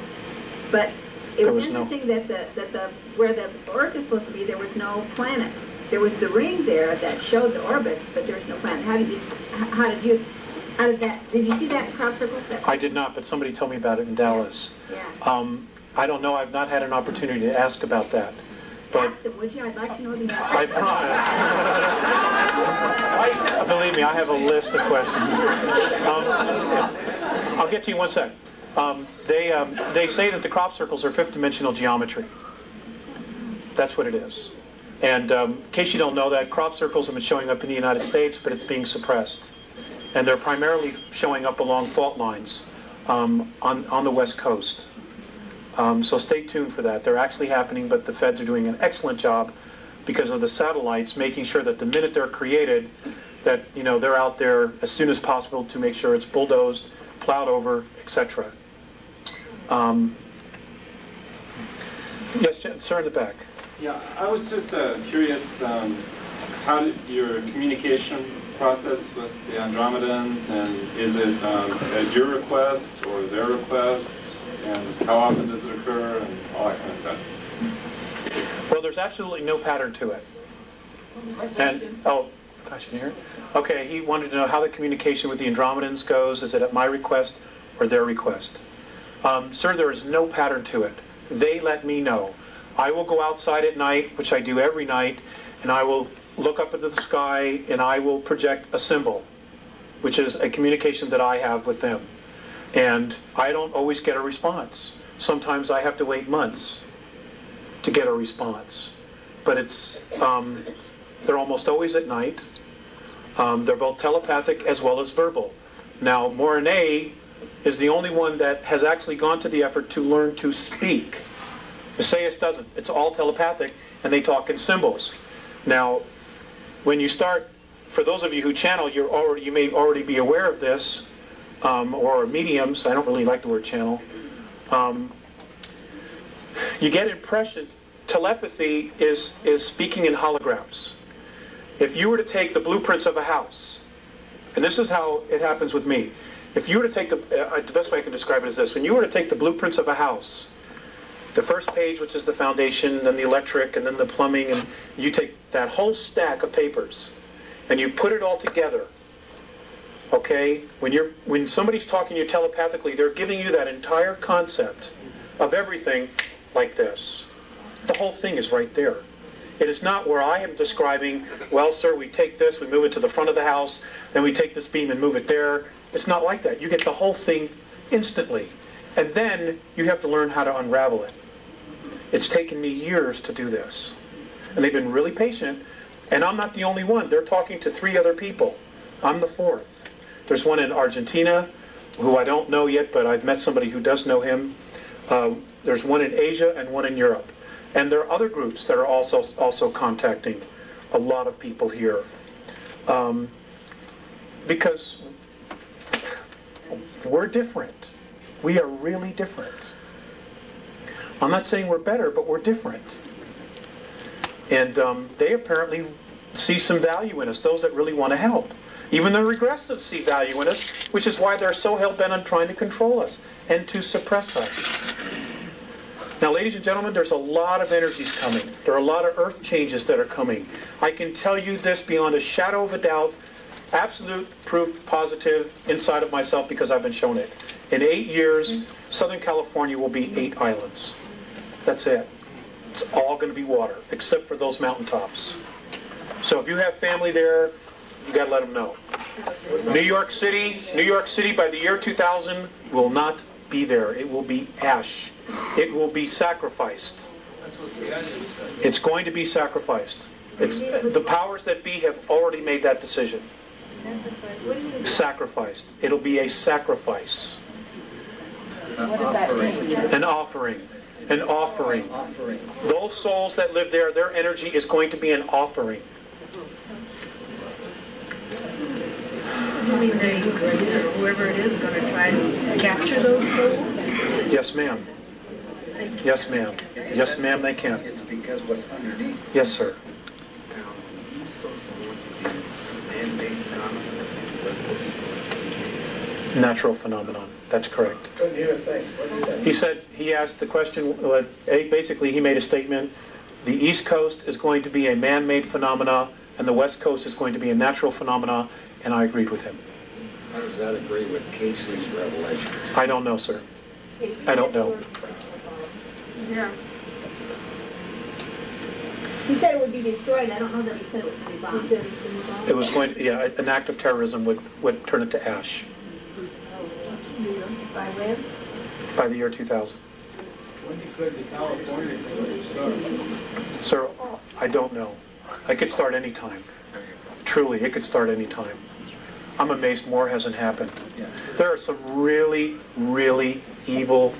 but it was interesting that where the Earth is supposed to be, there was no planet. There was the ring there that showed the orbit, but there was no planet. Did you see that crop circle? I did not, but somebody told me about it in Dallas. Yeah. I don't know. I've not had an opportunity to ask about that. But ask them, would you? I'd like to know the answer. I promise. Believe me, I have a list of questions. I'll get to you in one sec. They say that the crop circles are fifth-dimensional geometry. That's what it is. And in case you don't know that, crop circles have been showing up in the United States, but it's being suppressed. And they're primarily showing up along fault lines on the West Coast. So stay tuned for that. They're actually happening, but the feds are doing an excellent job because of the satellites, making sure that the minute they're created, that they're out there as soon as possible to make sure it's bulldozed, plowed over, etc. Yes, sir, in the back. Yeah, I was just curious, how did your communication process with the Andromedans, and is it at your request or their request, and how often does it occur, and all that kind of stuff? Well, there's absolutely no pattern to it. And, oh, gosh, you hear it? Okay, he wanted to know how the communication with the Andromedans goes. Is it at my request or their request? Sir, there is no pattern to it. They let me know. I will go outside at night, which I do every night, and I will look up into the sky and I will project a symbol, which is a communication that I have with them. And I don't always get a response. Sometimes I have to wait months to get a response. But it's they're almost always at night. They're both telepathic as well as verbal. Now, Mornay is the only one that has actually gone to the effort to learn to speak. Visayas doesn't. It's all telepathic, and they talk in symbols. Now, when you start, for those of you who channel, you may already be aware of this, or mediums. I don't really like the word channel. You get impressions. Telepathy is speaking in holograms. If you were to take the blueprints of a house, and this is how it happens with me. If you were to take the best way I can describe it is this: when you were to take the blueprints of a house, the first page, which is the foundation, then the electric, and then the plumbing, and you take that whole stack of papers, and you put it all together. Okay, when somebody's talking to you telepathically, they're giving you that entire concept of everything like this. The whole thing is right there. It is not where I am describing, well, sir, we take this, we move it to the front of the house, then we take this beam and move it there. It's not like that. You get the whole thing instantly. And then you have to learn how to unravel it. It's taken me years to do this. And they've been really patient. And I'm not the only one. They're talking to 3 other people. I'm the 4th. There's one in Argentina, who I don't know yet, but I've met somebody who does know him. There's one in Asia and one in Europe. And there are other groups that are also contacting a lot of people here. Because we're different. We are really different. I'm not saying we're better, but we're different. And they apparently see some value in us, those that really want to help. Even the regressives see value in us, which is why they're so hell-bent on trying to control us and to suppress us. Now, ladies and gentlemen, there's a lot of energies coming. There are a lot of earth changes that are coming. I can tell you this beyond a shadow of a doubt, absolute proof, positive, inside of myself, because I've been shown it. In 8 years, Southern California will be 8 islands. That's it. It's all going to be water, except for those mountaintops. So if you have family there, you got to let them know. New York City by the year 2000 will not be there. It will be ash. It will be sacrificed. It's going to be sacrificed. The powers that be have already made that decision. Sacrificed. It'll be a sacrifice. What does that mean? An offering. An offering. Those souls that live there, their energy is going to be an offering. You mean whoever it is going to try to capture those souls? Yes, ma'am. Yes, ma'am. Yes, ma'am, they can. It's because what's underneath. Yes, sir. Natural phenomenon. That's correct. Couldn't hear a thing. What did he say? He asked the question, basically he made a statement, the East Coast is going to be a man-made phenomena, and the West Coast is going to be a natural phenomena, and I agreed with him. How does that agree with Casey's revelations? I don't know, sir. I don't know. Yeah. He said it would be destroyed. I don't know that he said it was going to be bombed. It was going to, yeah, an act of terrorism would turn it to ash. By when? By the year 2000. When you said the California thing would start? Sir, I don't know. I could start any time. Truly, it could start any time. I'm amazed more hasn't happened. There are some really, really evil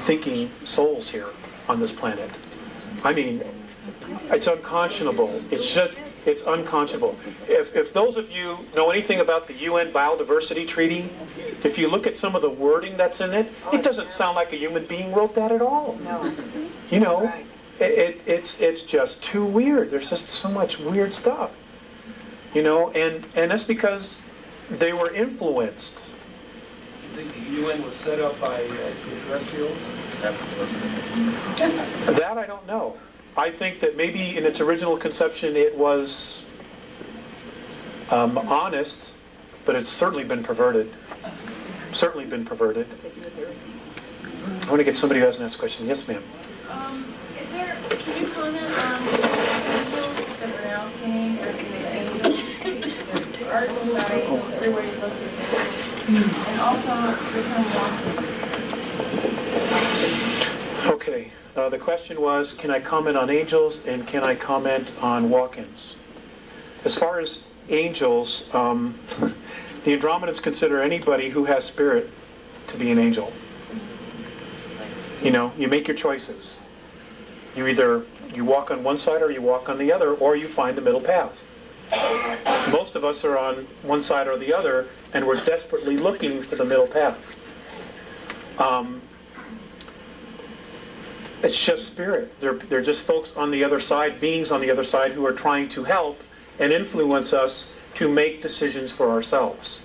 thinking souls here on this planet. I mean, it's unconscionable. It's unconscionable. If those of you know anything about the UN Biodiversity Treaty, if you look at some of the wording that's in it, it doesn't sound like a human being wrote that at all. No. You know, it's just too weird. There's just so much weird stuff. You know, and that's because they were influenced. You think the UN was set up by extraterrestrials? That I don't know. I think that maybe in its original conception it was honest, but it's certainly been perverted. Certainly been perverted. I want to get somebody who hasn't asked a question. Yes, ma'am. Can you comment on the angels that are now saying, or the angels, the article about angels, everybody's looking at them, and also the term walk-ins? Okay. The question was, can I comment on angels and can I comment on walk-ins? As far as angels, the Andromedans consider anybody who has spirit to be an angel. You know, you make your choices. You walk on one side or you walk on the other, or you find the middle path. Most of us are on one side or the other, and we're desperately looking for the middle path. It's just spirit. They're just folks on the other side, beings on the other side, who are trying to help and influence us to make decisions for ourselves.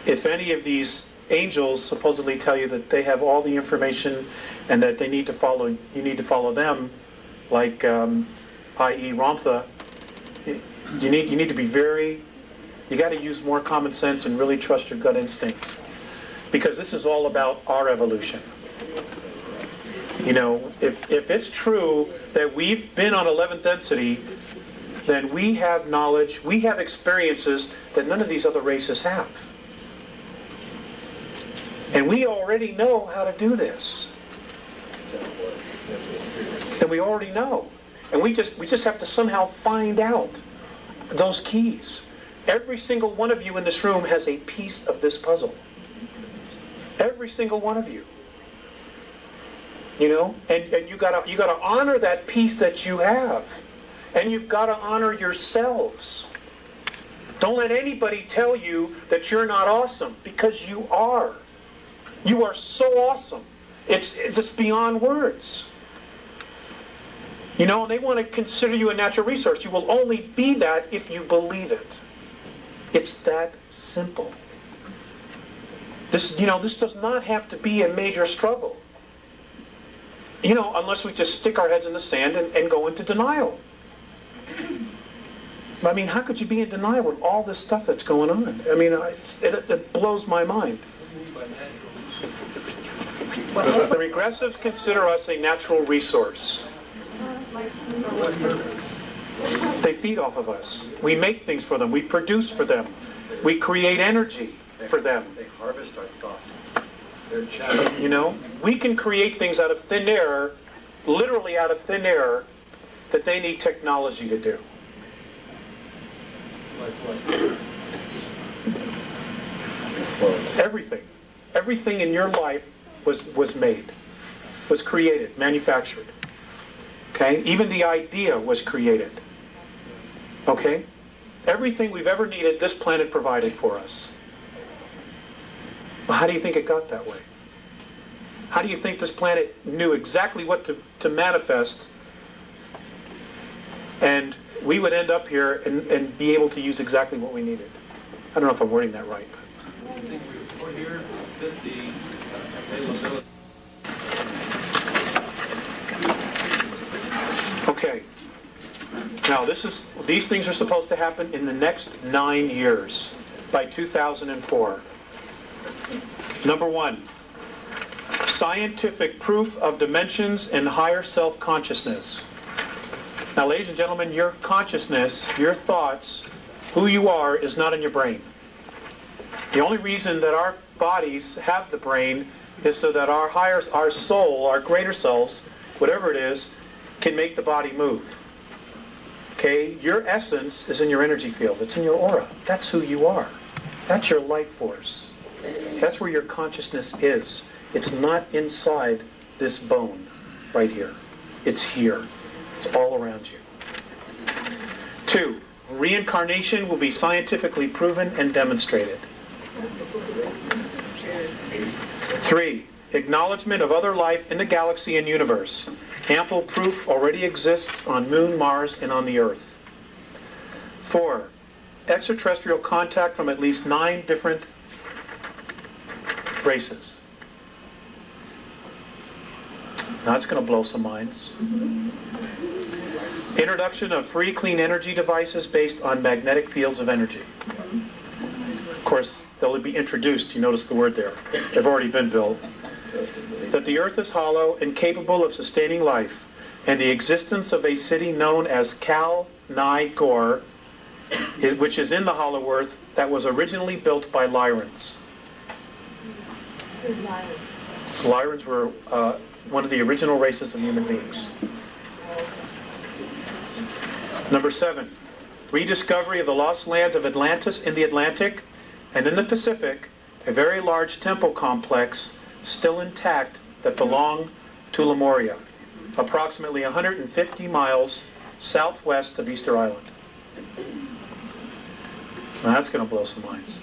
If any of these angels supposedly tell you that they have all the information and that they need to follow, you need to follow them, like i.e. Ramtha, you need to be you got to use more common sense and really trust your gut instinct, because this is all about our evolution. You know, if it's true that we've been on 11th density, then we have knowledge, we have experiences that none of these other races have. And we already know how to do this. And we already know. And we just have to somehow find out those keys. Every single one of you in this room has a piece of this puzzle. Every single one of you. You know? And you gotta honor that piece that you have. And you've got to honor yourselves. Don't let anybody tell you that you're not awesome, because you are. You are so awesome. It's just beyond words. You know, they want to consider you a natural resource. You will only be that if you believe it. It's that simple. This does not have to be a major struggle. You know, unless we just stick our heads in the sand and go into denial. I mean, how could you be in denial with all this stuff that's going on? I mean, it blows my mind. The regressives consider us a natural resource. They feed off of us. We make things for them. We produce for them. We create energy for them. They harvest our thoughts. They're channels. You know, we can create things out of thin air, literally out of thin air, that they need technology to do. Everything in your life was made, was created, manufactured. Okay? Even the idea was created. Okay? Everything we've ever needed, this planet provided for us. Well, how do you think it got that way? How do you think this planet knew exactly what to manifest, and we would end up here and be able to use exactly what we needed? I don't know if I'm wording that right. I think we're here that the availability. Okay. Now these things are supposed to happen in the next 9 years, by 2004. Number 1, scientific proof of dimensions and higher self-consciousness. Now, ladies and gentlemen, your consciousness, your thoughts, who you are, is not in your brain. The only reason that our bodies have the brain is so that our soul, our greater selves, whatever it is, can make the body move. Okay? Your essence is in your energy field. It's in your aura. That's who you are. That's your life force. That's where your consciousness is. It's not inside this bone right here. It's here. It's all around you. 2, reincarnation will be scientifically proven and demonstrated. 3, acknowledgement of other life in the galaxy and universe. Ample proof already exists on Moon, Mars, and on the Earth. 4, extraterrestrial contact from at least 9 different races. Now that's going to blow some minds. Introduction of free clean energy devices based on magnetic fields of energy. Of course, they'll be introduced. You notice the word there. They've already been built. That the Earth is hollow and capable of sustaining life, and the existence of a city known as Kal-Ni-Gor, which is in the hollow Earth, that was originally built by Lyrans. Lyrans were one of the original races of human beings. Number 7, rediscovery of the lost lands of Atlantis in the Atlantic and in the Pacific a very large temple complex still intact that belonged to Lemuria, approximately 150 miles southwest of Easter Island. Now that's going to blow some minds.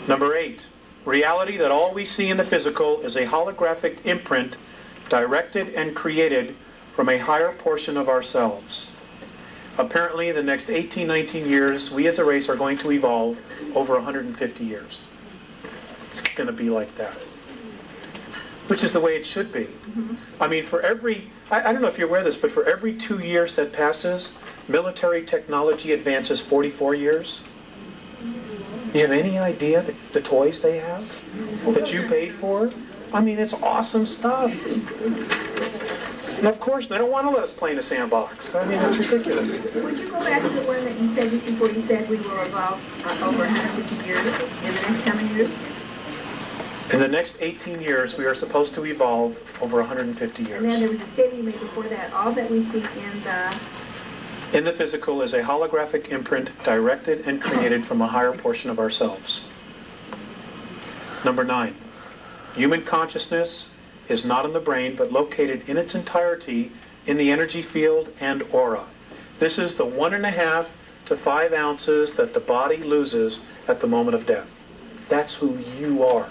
Number 8, reality that all we see in the physical is a holographic imprint directed and created from a higher portion of ourselves. Apparently, in the next 18, 19 years, we as a race are going to evolve over 150 years. It's going to be like that. Which is the way it should be. I mean, for every, I don't know if you're aware of this, but for every 2 years that passes, military technology advances 44 years. Do you have any idea the toys they have that you paid for? I mean, it's awesome stuff. And of course, they don't want to let us play in a sandbox. I mean, it's ridiculous. Would you go back to the one that you said just before you said we will evolve over 150 years in the next how many years? In the next 18 years, we are supposed to evolve over 150 years. And then there was a statement you made before that, all that we see in the physical is a holographic imprint directed and created from a higher portion of ourselves. Number 9, human consciousness is not in the brain, but located in its entirety in the energy field and aura. This is the 1.5 to 5 ounces that the body loses at the moment of death. That's who you are.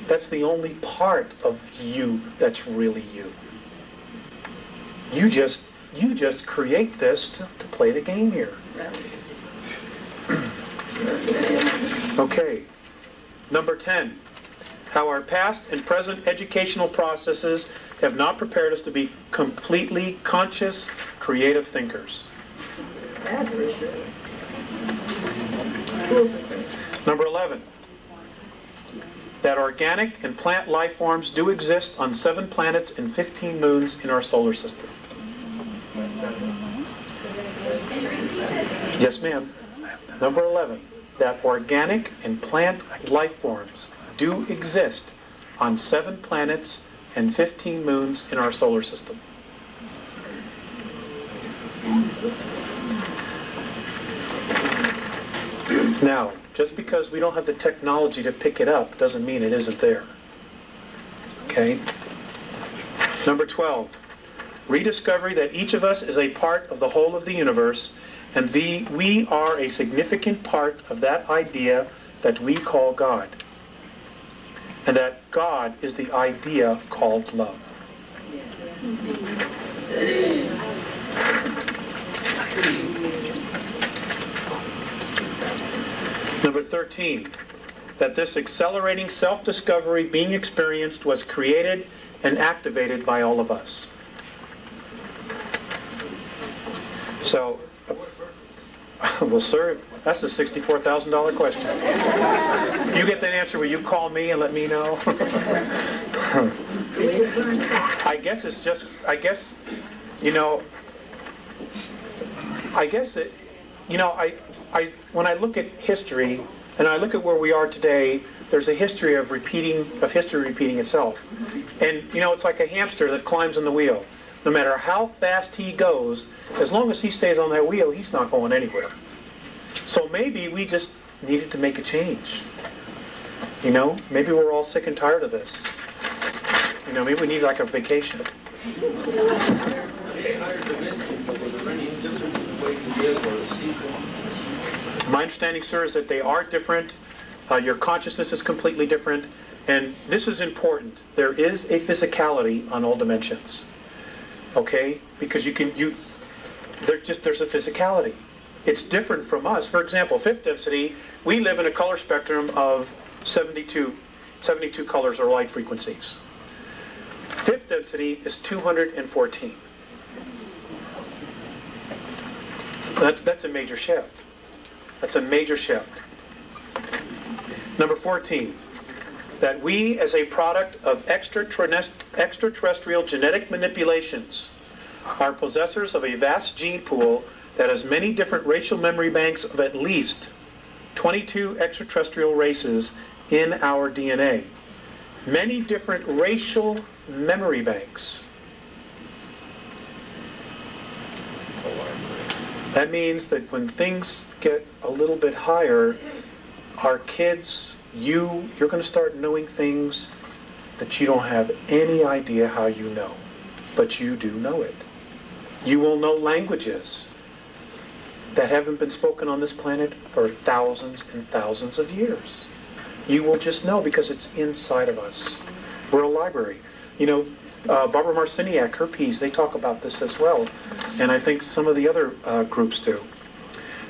That's the only part of you that's really you. You just create this to play the game here. Okay. Number 10. How our past and present educational processes have not prepared us to be completely conscious, creative thinkers. That's for sure. Number 11. That organic and plant life forms do exist on 7 planets and 15 moons in our solar system. Yes, ma'am. Number 11. That organic and plant life forms do exist on 7 planets and 15 moons in our solar system. Now, just because we don't have the technology to pick it up doesn't mean it isn't there. Okay? Number 12. Rediscovery that each of us is a part of the whole of the universe, and we are a significant part of that idea that we call God. And that God is the idea called love. Number 13, that this accelerating self-discovery being experienced was created and activated by all of us. So, well, sir, that's a $64,000 question. If you get that answer, will you call me and let me know? I guess, when I look at history, and I look at where we are today, there's a history of history repeating itself. And, it's like a hamster that climbs on the wheel. No matter how fast he goes, as long as he stays on that wheel, he's not going anywhere. So maybe we just needed to make a change. Maybe we're all sick and tired of this. Maybe we need like a vacation. My understanding, sir, is that they are different. Your consciousness is completely different. And this is important. There is a physicality on all dimensions. Okay? Because there's a physicality. It's different from us. For example, fifth density, we live in a color spectrum of 72 colors or light frequencies. Fifth density is 214. That's a major shift. That's a major shift. Number 14, that we as a product of extraterrestrial genetic manipulations are possessors of a vast gene pool that has many different racial memory banks of at least 22 extraterrestrial races in our DNA. Many different racial memory banks. That means that when things get a little bit higher, Our kids, you're going to start knowing things that you don't have any idea how you know, but you do know it. You will know languages that haven't been spoken on this planet for thousands and thousands of years. You will just know because it's inside of us. We're a library. You know, Barbara Marciniak, her piece, they talk about this as well, and I think some of the other groups do.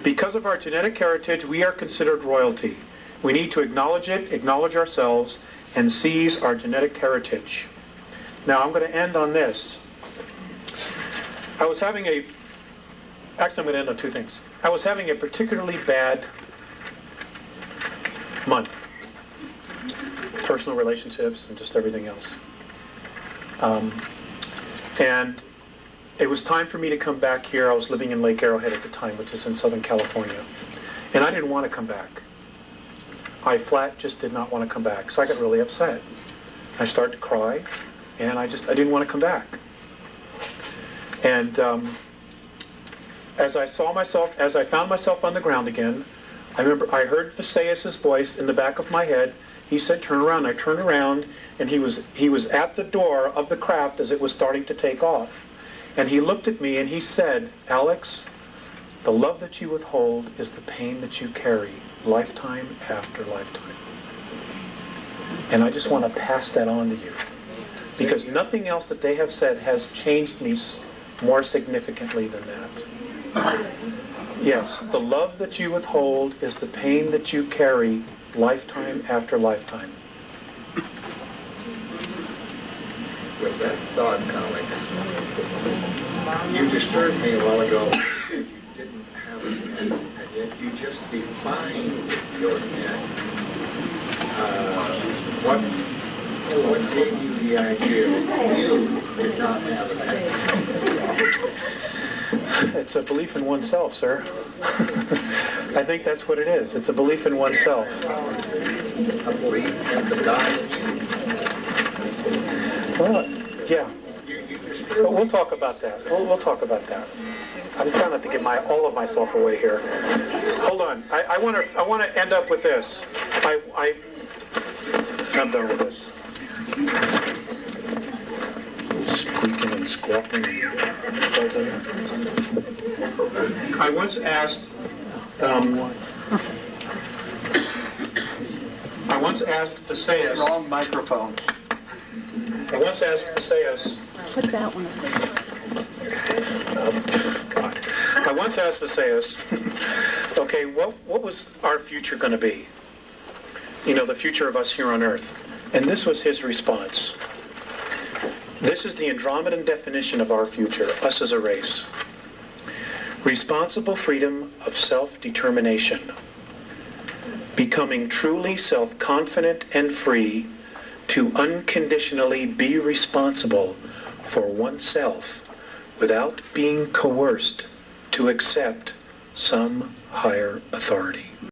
Because of our genetic heritage, we are considered royalty. We need to acknowledge it, acknowledge ourselves, and seize our genetic heritage. Now, I'm going to end on this. Actually, I'm going to end on two things. I was having a particularly bad month. Personal relationships and just everything else. And it was time for me to come back here. I was living in Lake Arrowhead at the time, which is in Southern California. And I didn't want to come back. I flat just did not want to come back. So I got really upset. I started to cry, and I didn't want to come back. And as I found myself on the ground again, I remember I heard Visayas' voice in the back of my head. He said, "Turn around." I turned around, and he was at the door of the craft as it was starting to take off. And he looked at me and he said, "Alex, the love that you withhold is the pain that you carry, lifetime after lifetime." And I just want to pass that on to you, because nothing else that they have said has changed me more significantly than that. Yes, the love that you withhold is the pain that you carry, lifetime after lifetime. With that thought, Alex, you disturbed me a while ago. You said you didn't have a net, and yet you just defined your net. What gave you the idea that you did not have a net? It's a belief in oneself, sir. I think that's what it is. It's a belief in oneself. A belief in the God in you? Well, yeah. But we'll talk about that. We'll talk about that. I'm trying not to give all of myself away here. Hold on. I want to end up with this. I'm done with this. Squeaking and squawking and buzzing. I once asked Visayas. Wrong microphone. I once asked Visayas. Put that one God. I once asked Visayas, okay, what was our future going to be? You know, the future of us here on Earth. And this was his response. This is the Andromedan definition of our future, us as a race. Responsible freedom of self-determination. Becoming truly self-confident and free to unconditionally be responsible for oneself without being coerced to accept some higher authority.